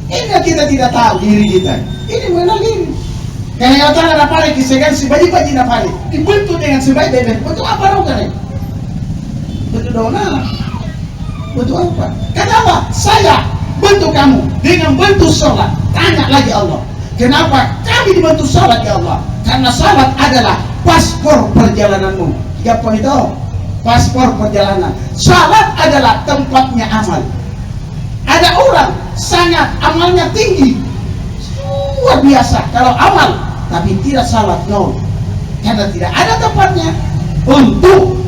Ini kita tidak tahu diri kita. Ini mengenal diri. Karena yang tangan ada pare kisegan sebaji-baji na pare. Dibentuk dengan sebaik-baik. Bentuk apa dong kan? Bentuk dona. Bentuk apa? Kenapa? Saya bentuk kamu dengan bentuk sholat. Tanya lagi Allah. Kenapa kami dibentuk sholat ya Allah? Karena sholat adalah paspor perjalananmu. 3 poin itu. Paspor perjalanan. Sholat adalah tempatnya amal. Ada orang sangat amalnya tinggi, luar biasa kalau amal, tapi tidak sholat, no. Karena tidak ada tempatnya untuk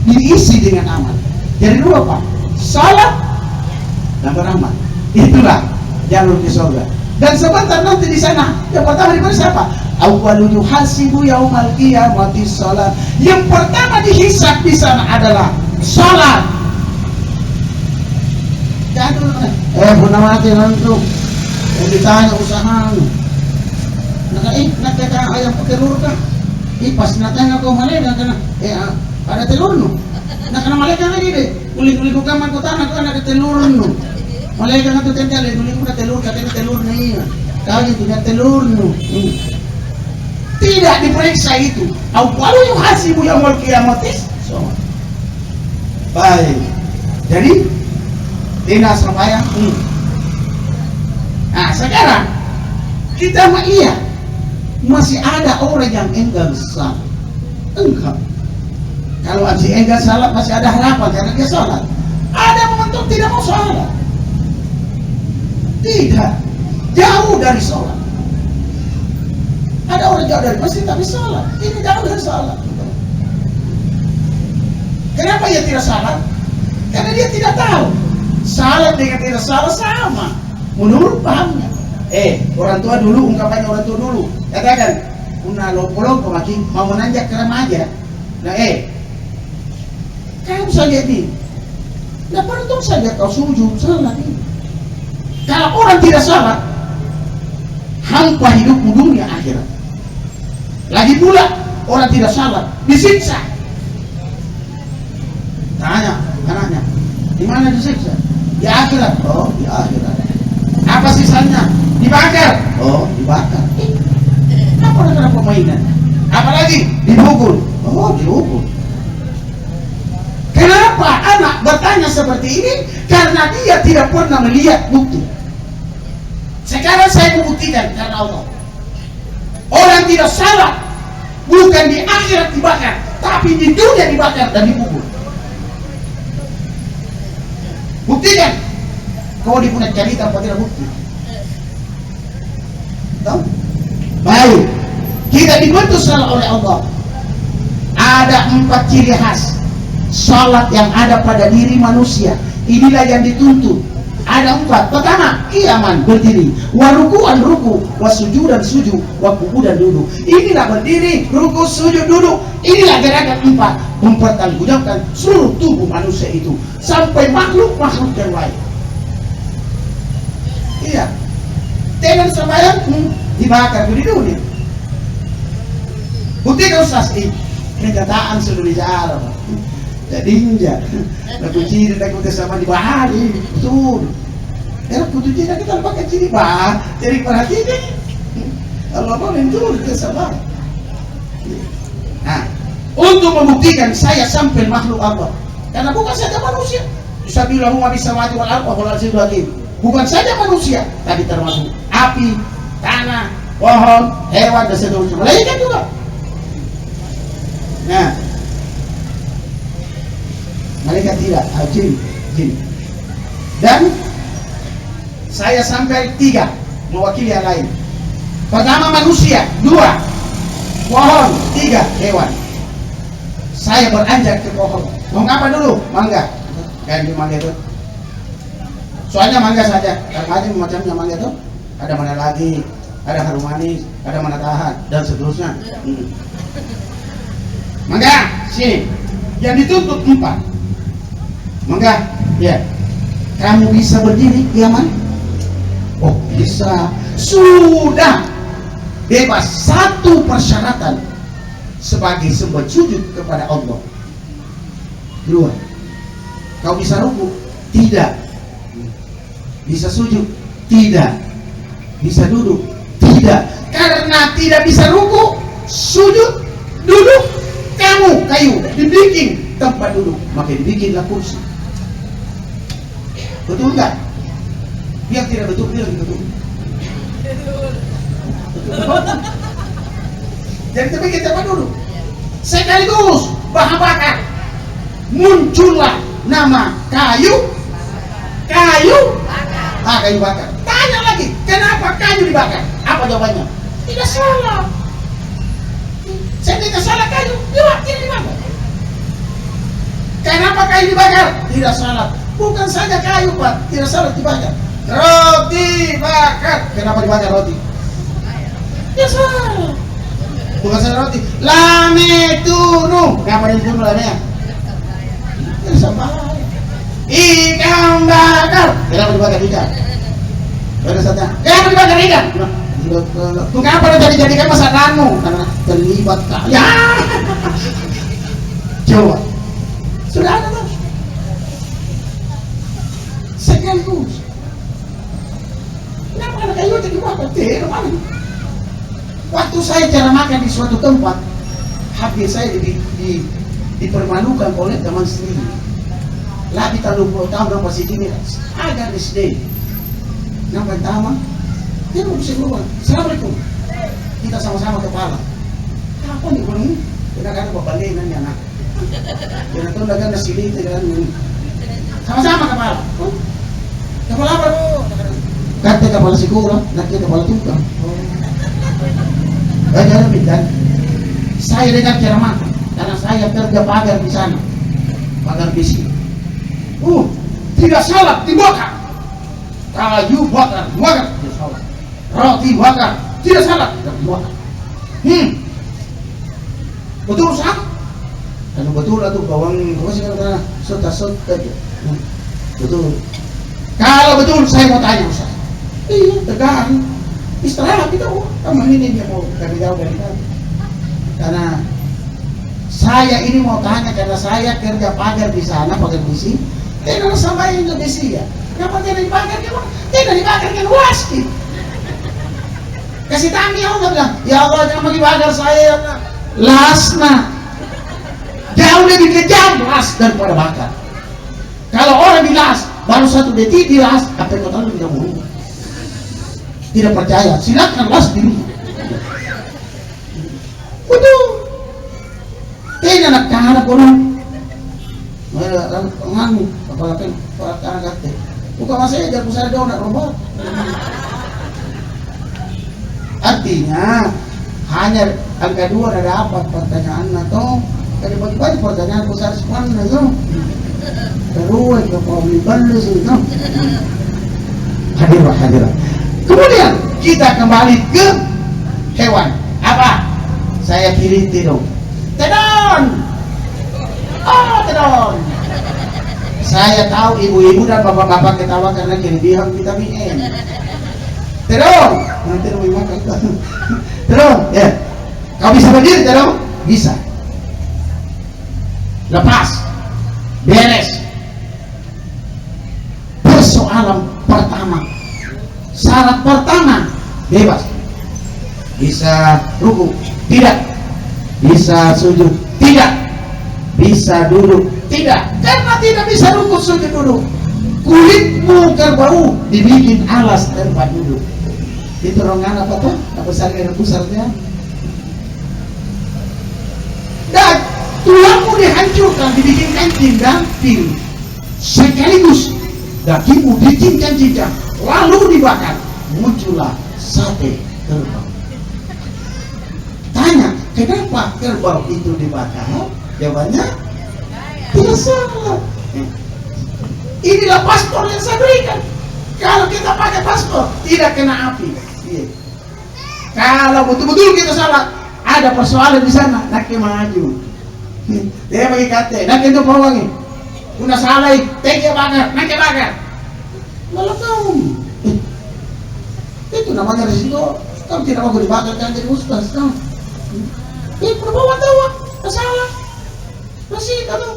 diisi dengan amal. Jadi dua Pak, sholat dan beramal. Itulah jalur ke surga. Dan sebentar nanti di sana yang pertama diberi siapa? Awwalu yuhasibu yaumal qiyamati shalah. Yang pertama dihisab di sana adalah salat. Jadul puna mati nanti yang ditanya usaha nak ayam pakai telur kah? Pas natanya kau malaikat kena ada telur nu. Nak kena malaikat lagi deh. Kulit-kulit kamar kau tanah kau ada telur nu. Malaikat itu tentang kulit kau telur katanya telur nih. Kau yang tidak telur nu. Tidak diperiksa itu. Awwalu yuhasibu yaumul qiyamati. Baik. Jadi tidak sembahyang. Nah sekarang kita iya masih ada orang yang enggan salat. Enggan. Kalau masih enggan salat masih ada harapan karena dia salat. Ada momentum tidak mau salat. Tidak. Jauh dari salat. Ada orang jauh dari masjid tapi salat. Ini jauh dari salat. Kenapa dia tidak salat? Karena dia tidak tahu. Salat dengan tidak salat sama. Menurut pahamnya. Orang tua dulu, ungkapannya orang tua dulu. Katakan, una lopolong makin mau menanjak ke remaja. Nah kamu saja ini. Nah peruntung saja kau sujud salat ini. Kalau orang tidak salat, hampa hidupmu dunia akhirat. Lagi pula orang tidak salat disiksa. Tanya anaknya, di mana disiksa? Di akhirat. Oh, di akhirat. Apa sisanya? Dibakar. Oh, dibakar. Apa dengan permainan? Apalagi dipukul. Oh, dipukul. Kenapa anak bertanya seperti ini? Karena dia tidak pernah melihat bukti. Sekarang saya membuktikan karena Allah. Orang tidak salah bukan di akhirat dibakar, tapi di dunia dibakar dan dipukul. Buktikan. Kau dipunya cerita apa tidak bukti? Tahu? Baik. Kita dibentuk salat oleh Allah. Ada 4 ciri khas salat yang ada pada diri manusia. Inilah yang dituntut. Ada 4. Pertama, qiyaman berdiri, wa ruku'an ruku, wa sujudan sujud, wa qu'udan duduk. Inilah berdiri, ruku, sujud, duduk. Inilah gerakan 4 mempertanggungjawabkan seluruh tubuh manusia itu sampai makhluk-makhluk yang lain. Iya. Dengan sembahyang dibakar di dunia. Bukti kau sasti kenyataan seluruh jalan. Jadinya lagu ciri lagu sama di bahari betul. Kudu ciri kita pakai ciri bah, jadi perhatian deh. Allah mau lentur kita sabar. Nah, untuk membuktikan saya sampai makhluk Allah, karena bukan saja manusia. Bisa bilang bisa mati wal arwah wal arsyid lagi. Bukan saja manusia, tapi termasuk api, tanah, pohon, hewan dan seterusnya. Malaikat juga. Nah, malaikat tidak, jin. Dan saya sampai 3 mewakili yang lain. Pertama manusia, 2 pohon, 3 hewan. Saya beranjak ke pohon. Mau apa dulu? Mangga. Ganti mangga itu. Soalnya mangga saja. Macam macamnya mangga itu. Ada mana lagi? Ada harum manis, ada mana tahan dan seterusnya. Mangga, sini. Yang dituntut 4. Mangga, ya. Kamu bisa berdiri, Yaman? Oh, bisa. Sudah. Bebas. 1 persyaratan sebagai sembah sujud kepada Allah. 2. Kau bisa ruku? Tidak. Bisa sujud? Tidak. Bisa duduk? Tidak. Karena tidak bisa ruku, sujud, duduk, kamu kayu dibikin tempat duduk, maka dibikinlah kursi. Betul enggak? Yang tidak betul bilang betul. Jadi dibikin tempat duduk. Sekaligus bahan bakar, muncullah nama kayu bakar. Tanya lagi, kenapa kayu dibakar? Apa jawabannya? Tidak salah. Saya tidak salah kayu, tidak dibakar. Kenapa kayu dibakar? Tidak salah. Bukan saja kayu, Pak, tidak salah dibakar. Roti bakar. Kenapa dibakar roti? Tidak salah. Bukan saja roti. Lame tunu. Kenapa ditunu lamenya? Tidak salah. Ikan bakar. Kenapa dibakar ikan? Kenapa dibakar ikan? Kenapa dijadikan masakanmu? Karena terlibat kaya. Coba. Sudah ada tuh. Sekaligus. Kenapa ada kayu jadi bakar? Tidak mana? Waktu saya cara makan di suatu tempat, habis saya dipermalukan oleh teman sendiri. Lagi 30 tahun nampak si kini agak SD. Nampak pertama, dia mau bisa keluar. Assalamualaikum. Kita sama-sama kepala. Apa nih ini? Kena babalin nanya anak. Kena tuh dagang nasi lite kan. Sama-sama kepala. Kepala apa? Kata kepala si kurang, naknya kepala tukang. Bagaimana bintang? Saya dengar cara makan, karena saya kerja pagar di sana, pagar besi. Tidak salah dibakar. Kayu bakar, tidak salah. Roti bakar, tidak salah, dibakar. Betul sah? Karena betul atau bawang, apa sih kata sota. Betul. Kalau betul saya mau tanya Ustaz. Iya, tegang. Istirahat kita, kamu ini dia mau dari jauh dari kami. Karena saya ini mau tanya karena saya kerja pagar di sana, pagar besi. Tidak sama yang besi ya. Kenapa tidak dibakar? Tidak dibakar kan waskit. Kasih tanya Allah bilang, ya Allah jangan bagi bakar saya. Lasna. Jauh lebih kejam las daripada bakar. Kalau orang dilas, baru 1 detik dilas, apa yang kau tahu tidak mau. Tidak percaya, silakan las diri. Betul. Tidak nak kahara kono. Nganu, apalagi para anak kate. Bukan masanya jangan pusat dong nak robot. Artinya hanya angka 2 ada apa pertanyaan atau dari bagi-bagi pertanyaan besar semuanya itu. Kedua ke publik balus itu. Hadirah. Kemudian kita kembali ke hewan. Apa? Saya pilih tidung. Tedon. Tedon. Saya tahu ibu-ibu dan bapak-bapak ketawa karena kelebihan vitamin N. Tedon. Nanti mau makan. Tedon, ya. Kau bisa berdiri, Tedon? Bisa. Lepas. Beres. Persoalan pertama. Syarat pertama bebas. Bisa ruku? Tidak. Bisa sujud? Tidak. Bisa duduk? Tidak. Karena tidak bisa ruku, sujud, duduk. Kulitmu kerbau dibikin alas tempat duduk. Itu rongan apa tuh? Apa besarnya? Dan tulangmu dihancurkan, dibikin kancing dan pil. Sekaligus dagingmu dicincang-cincang, lalu dibakar, muncullah sate kerbau. Tanya, kenapa kerbau itu dibakar? Jawabannya tidak salah. Inilah paspor yang saya berikan. Kalau kita pakai paspor, tidak kena api. Kalau betul-betul kita salah, ada persoalan di sana, nak maju. Dia bagi kate, nak itu pewangi. Una salah, tege bakar, nak bakar. Malah kau. Itu namanya risiko. Kamu tidak mau dibakar kan jadi ustaz, kan? Perbawa tawa, salah. Masih kamu.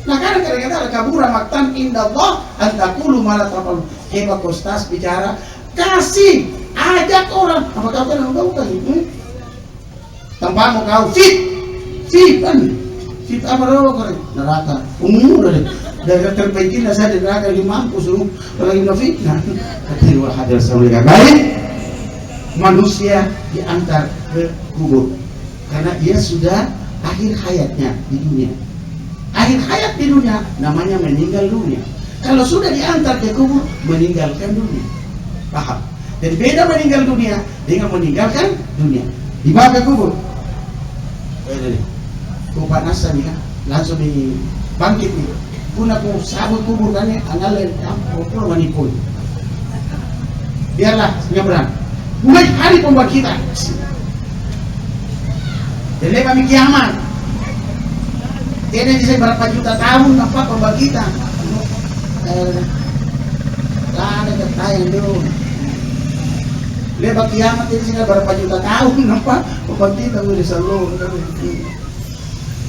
Nah karena kata kabura maktan indallah antakulu malah tapal keba kostas bicara kasih ajak orang apa kau kan kau kan tanpa mau kau fit kan fit apa lo kan neraka dari terpenting saya di neraka di mampus lu lagi fitnah hati dua hadir sama baik manusia diantar ke kubur karena ia sudah akhir hayatnya di dunia. Akhir hayat di dunia namanya meninggal dunia. Kalau sudah diantar ke kubur meninggalkan dunia. Paham? Dan beda meninggal dunia dengan meninggalkan dunia. Dibawa ke kubur. Pemanasan ya, langsung dibangkit nih. Puna ku sabut kubur kan ya, angalen kampung manipul. Biarlah nyebrang. Mulai hari pembangkitan. Dan lepas kiamat. Tidak bisa berapa juta tahun apa pembangkitan. Ada ketayang dulu. Lepas kiamat ini sudah berapa juta tahun apa pembangkitan udah selalu.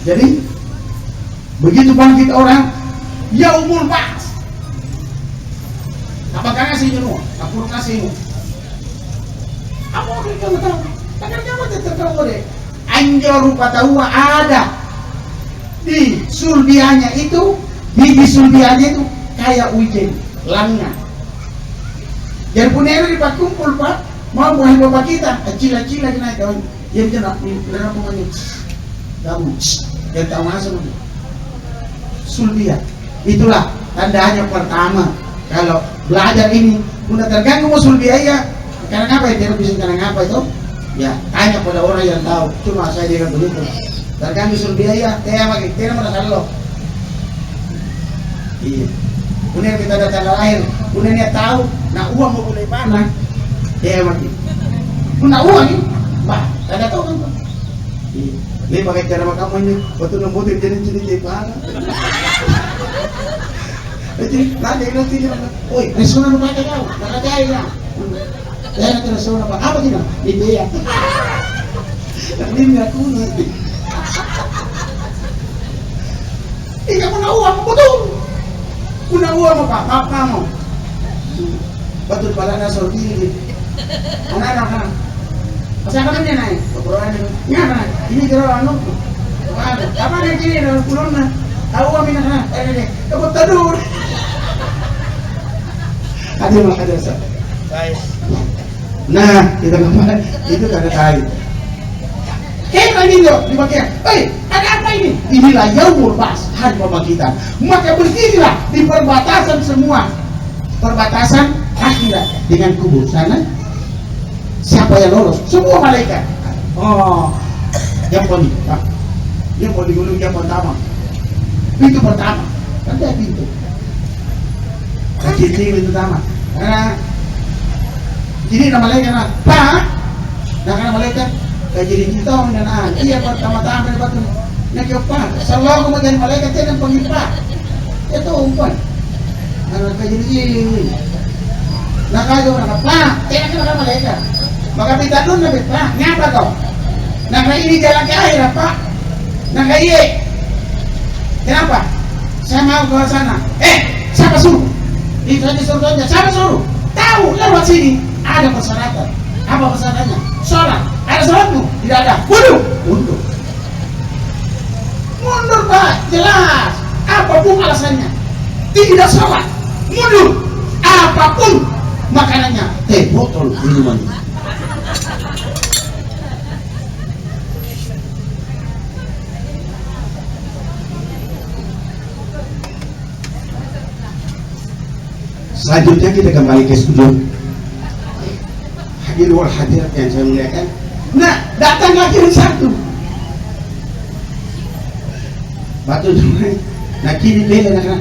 Jadi begitu bangkit orang, yaumul ba'ts. Apakah ngasih nyuruh? Apa ngasih nyuruh? Apa orang kamu tahu? Takkan kamu tetap tahu deh. Anjor rupa tahu ada. Di sulbianya itu, di sulbianya itu kayak hujan, langnya. Jadi punya ini pak kumpul pak, mau buah bapak kita, kecil-kecil lagi naik kawan. Yang jenak, ini kenapa punya kamu, yang tahu masuk sulbia. Itulah tandanya pertama. Kalau belajar ini, udah terganggu mau sulbia ya, karena apa ya? Tidak bisa karena apa itu? Ya, tanya pada orang yang tahu. Cuma saya dia begitu. Terganggu sul biaya, teh pakai, teh mana kalau? Iya. Kemudian kita datang lahir, kemudian dia tahu, nak uang mau boleh mana? Teh pakai. Nak uang ini, bah, tidak tahu kan? Iya. Ini pakai cara kamu ini, waktu nembutin jadi teh mana? Jadi nanti dia, oi, restoran pakai kau, nak cari ya. Saya nanti restoran apa sih nak? Ini ya. Ini aku nanti. Ika kuna uang betul. Kuna uang apa? Maaf kamu. Betul balana sorti. Anak. Pasal kamu ni naik. Keperluan ini. Nyana. Ini kira anu. Apa ni kini dalam pulau na? Tahu kami nak. Ini. Kamu tadur. Ada sah. Nah, kita kembali. Itu karena kain. Kita ini loh dipakai. Ada apa ini? Inilah yaumul ba'ts, hari pembangkitan. Maka berdirilah di perbatasan semua, perbatasan akhirat dengan kubur sana. Siapa yang lolos? Semua malaikat. Oh, yang paling, yang paling gunung yang pertama. Pintu pertama, ada pintu. Kecil pintu pertama. Jadi nama malaikat Pak, nama malaikat. Jadi kita mengenal iya pertama-tama batu nakiopan selalu kemudian malaikat yang pengimpa itu umpan anak jadi nakayo nakapa tidak kena malaikat maka kita dulu nabi pak ngapa kau nak ini jalan ke akhir apa nak iya kenapa saya mau ke sana siapa suruh itu aja suruhnya siapa suruh tahu lewat sini ada persyaratan apa persyaratannya sholat. Ada sholatmu? Tidak ada. Mundur Pak, jelas. Apapun alasannya, tidak sholat, mundur. Apapun makanannya, teh botol minuman. Selanjutnya kita kembali ke studio. Hadir wal hadirat yang saya muliakan. Nah, datang lagi yang satu. Batu sungai. Nah kini beda nak.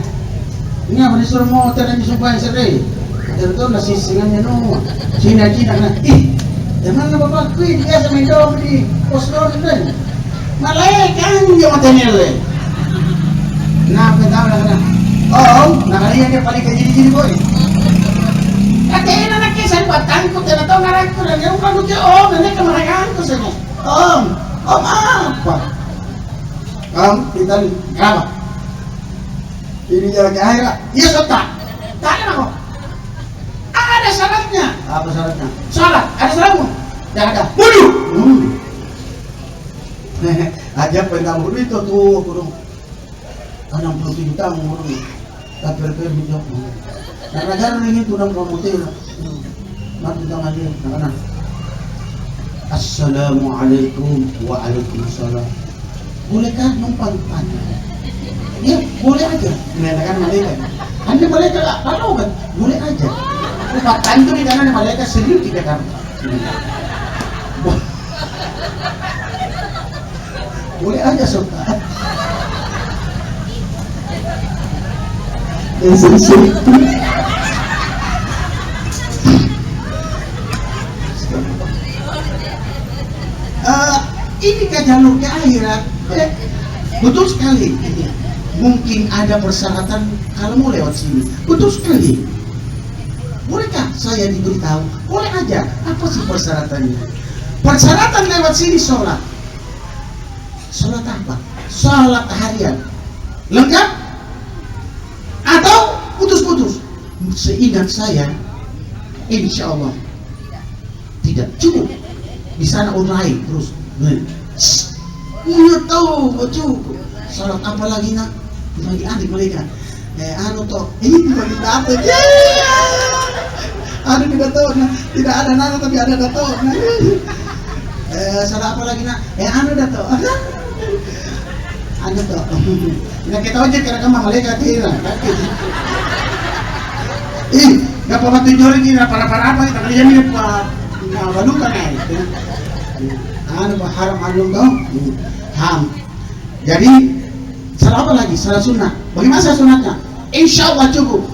Ini apa disuruh motor dan disumpah sering. Terus nasi singannya no. Cina nak. Jangan bapak kuih biasa main dom di pos road kan. Malaikat yang matanya le. Nah, tahu nak. Oh, nak dia paling kejadi boy. Katanya anak kesan batang ko tidak tahu ngarang ko dan yang kalau ke nanti kemarahan ko sana. Om apa? Kita kenapa? Ini jalan ke akhirat. Iya tak? Tak ada kok. Ada syaratnya. Apa syaratnya? Salat. Ada syaratnya? Tidak ada. Wudu. Aja pendang wudu itu tuh kurung. 67 tahun kurung. Tak berpikir hijau. Karena jarang ini tuh nang komutir. Mati tangan dia. Karena Assalamualaikum waalaikumsalam. Bolehkah numpang tanya? Ya boleh aja. Menanyakan malaikat. Anda malaikat tak tahu kan? Boleh aja. Upatan itu di kanan malaikat sendiri tidak kan? Boleh aja Sultan. Ini kan jalur ke akhirat. Betul sekali. Mungkin ada persyaratan kalau mau lewat sini. Betul sekali. Bolehkah saya diberitahu? Boleh aja. Apa sih persyaratannya? Persyaratan lewat sini sholat. Sholat apa? Sholat harian. Lengkap? Atau putus-putus? Seingat saya, insya Allah tidak cukup. Di sana online terus. Iya tahu, cukup. Sholat apa lagi nak? Bagi adik mereka. Anu toh, ini bagi dato. Anu tidak tahu, tidak ada nana tapi ada dato. Sholat apa lagi nak? Anu dato. Anu toh. Nah kita aja kira kama mereka tidak. Nggak apa tunjuk ini apa kita kerja ini apa? Nggak balukan nih. Anu haram anu toh. Ham. Jadi salah apa lagi? Salah sunnah. Bagaimana salah sunnahnya? Insya Allah cukup.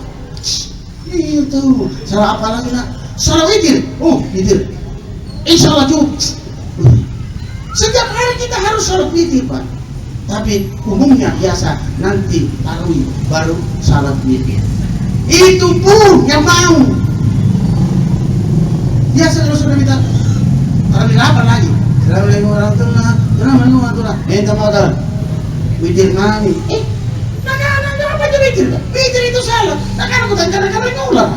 Itu. Salah apa lagi nak? Salah witir. Oh, witir. Insya Allah cukup. Setiap hari kita harus salat witir, Pak. Tapi umumnya biasa nanti tarawih baru salat witir. Itu pun yang mau. Biasa kalau sudah minta tarawih 8 lagi. Assalamualaikum warahmatullahi wabarakatuh. Minta makan. Witir nani. Nak apa aja witir? Witir itu salat. Nak aku tanya karena ngulang.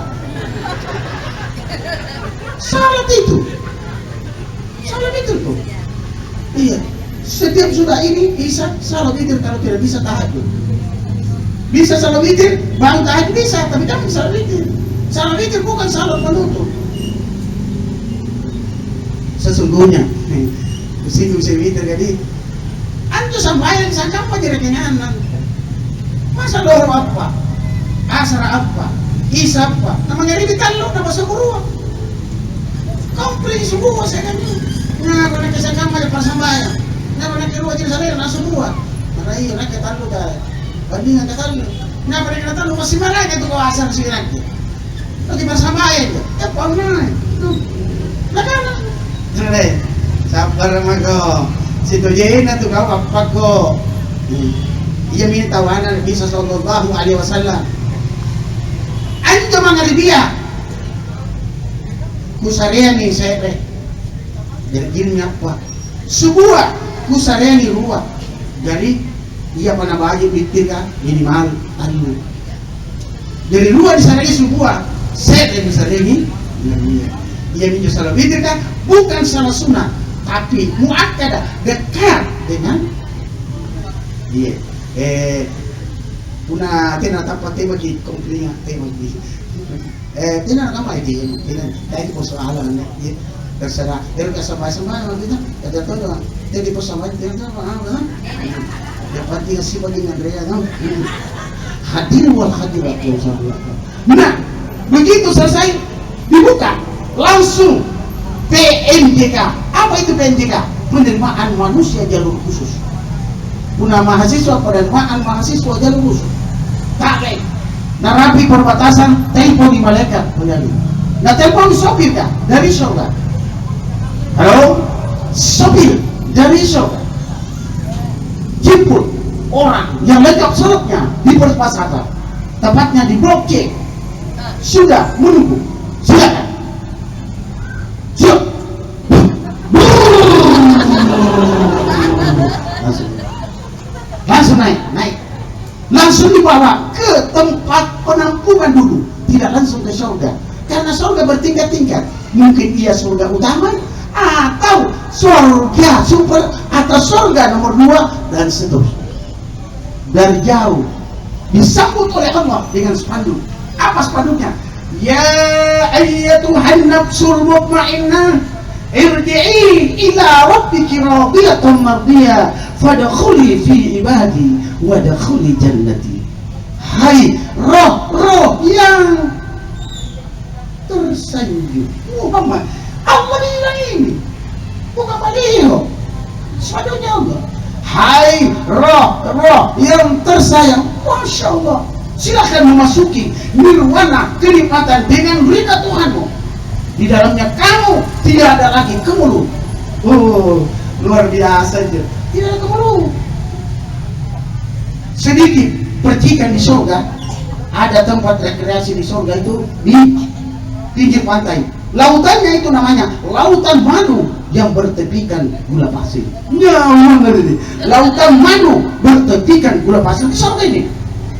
Salat itu. Salat itu tuh. Iya. Setiap sudah ini bisa salat witir kalau tidak bisa tahajud. Bisa salat witir, bangun tahajud bisa, tapi jangan salat witir. Salat witir bukan salat penutup. Sesungguhnya, di situ bisa witir jadi. Antu sampai sangka apa jadi kenyanan? Masa loro apa? Asar apa? Isa apa? Namanya ribitan lo, nama sebuah. Komplit semua saya kan. Nah, kalau nak kesangka macam persambayan. Nah, kalau nak keluar jadi saya langsung buat. Maka iya, nak ketalu dah. Bandingan ketalu. Nah, pada ketalu masih marah itu kau asar sih lagi. Lagi persambayan tu. Ya, paman. Nah, kan? Nah, sabar mago. Situ jena tu kau apa kau? Ia minta wana Nabi sallallahu alaihi wasallam. Antum mengaribia. Kusariani sebe. Jadi apa? Sebuah kusariani ruah. Jadi ia pada baju bitirkan minimal anu. Dari luar di sana sebuah sebe kusariani. Ia minta salah bitirkan bukan salah sunnah. Tapi muakkadah dekat dengan dia. Una tena tapat tema ki komplinya tema ki. Tena kama ini tena tadi persoalan ya. Terserah dari kesama-sama kita ada tahu jadi bersama kita apa dapat dia si bagi Andrea no hadir wal hadirat insyaallah. Nah begitu selesai dibuka langsung PMDK. Apa itu PMDK? Penerimaan manusia jalur khusus. Guna mahasiswa penerimaan mahasiswa jalur khusus. Tak baik. Narapi perbatasan tempo di malaikat menjadi. Nah tempo sopir kah? Dari surga. Halo? Sopir dari surga. Jemput orang yang lengkap syaratnya di perbatasan. Tepatnya di Blok C. Sudah menunggu. Silakan. Langsung naik langsung dibawa ke tempat penampungan dulu, tidak langsung ke surga, karena surga bertingkat-tingkat. Mungkin ia surga utama atau surga super atau surga nomor 2 dan seterusnya. Dari jauh disambut oleh Allah dengan spanduk. Apa spanduknya? Ya ayyatuhan nafsul mutmainnah, irji'i ila rabbiki radiyatan mardiyah, fadkhuli fi ibadi wadkhuli jannati. Hai roh yang tersanjung, Muhammad, Allah bilang ini, bukan beliau, spanduknya Allah. Hai roh yang tersayang, Masya Allah, silakan memasuki nirwana kenikmatan dengan ridha Tuhanmu. Di dalamnya kamu tidak ada lagi kemelut. Oh, luar biasa aja. Tidak ada kemelut. Sedikit percikan di surga. Ada tempat rekreasi di surga itu di pinggir pantai. Lautannya itu namanya lautan madu yang bertepikan gula pasir. Lautan madu bertepikan gula pasir di surga ini.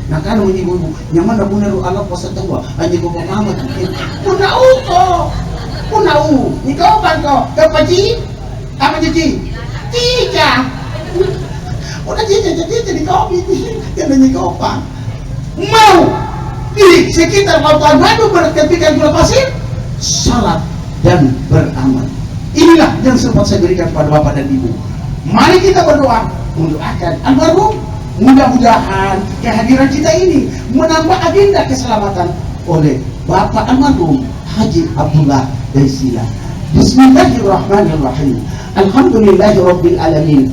Nah kalau ibu-ibu yang mana benar Allah puasa tahu hanya bapak mama punau ni kau bangko kepaji apa jadi tiga udah jadi kau ini yang ni kau apa mau di sekitar lautan madu bertepikan gula pasir, salat dan beramal. Inilah yang sempat saya berikan pada bapak dan ibu. Mari kita berdoa mendoakan almarhum. Mudah-mudahan kehadiran kita ini menambah agenda keselamatan oleh Bapak almarhum Haji Abdullah Daisila. Bismillahirrahmanirrahim. Alhamdulillahirabbil alamin.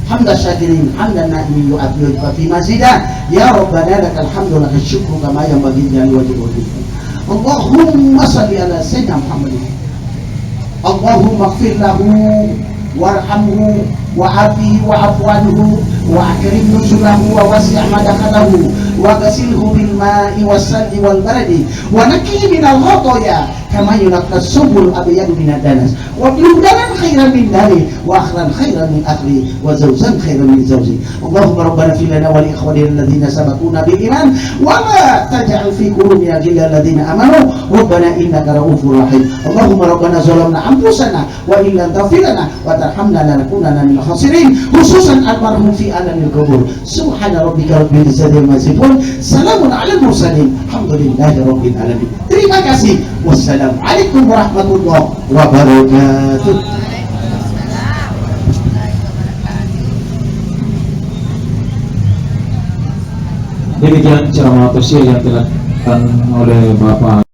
Hamda syakirin, hamdan na'imin yu'adlu fi mazidah. Ya Rabbana lakal hamdu lakal syukru kama yanbaghi li wajhi wajhika. Allahumma shalli ala sayyidina Muhammadin. Allahumma ighfir lahu warhamhu wa'afihi wa'fu anhu وأكرم نزله ووسع مدخله وغسله بالماء والثلج والبرد ونقه من الخطايا كما ينقى الثوب الأبيض من الدنس وابنه دما خيرا من داره وأخرا خيرا من أخره وزوجا خيرا من زوجه. اللهم ربنا اغفر لنا ولإخواننا الذين سبقونا بالإيمان ولا تجعل في قلوبنا غلا الذين آمنوا ربنا إنك رؤوف رحيم. اللهم ربنا ظلمنا أنفسنا وإن لم تغفر لنا وترحمنا لنكونن من الخاسرين خصوصا المرحوم في alamil kubur. Subhana rabbika rabbil izzati amma yasifun, salamun alal mursalin, alhamdulillahi rabbil alamin. Terima kasih. Wassalamualaikum warahmatullahi wabarakatuh. Demikian ceramah tausiah yang dilakukan oleh Bapak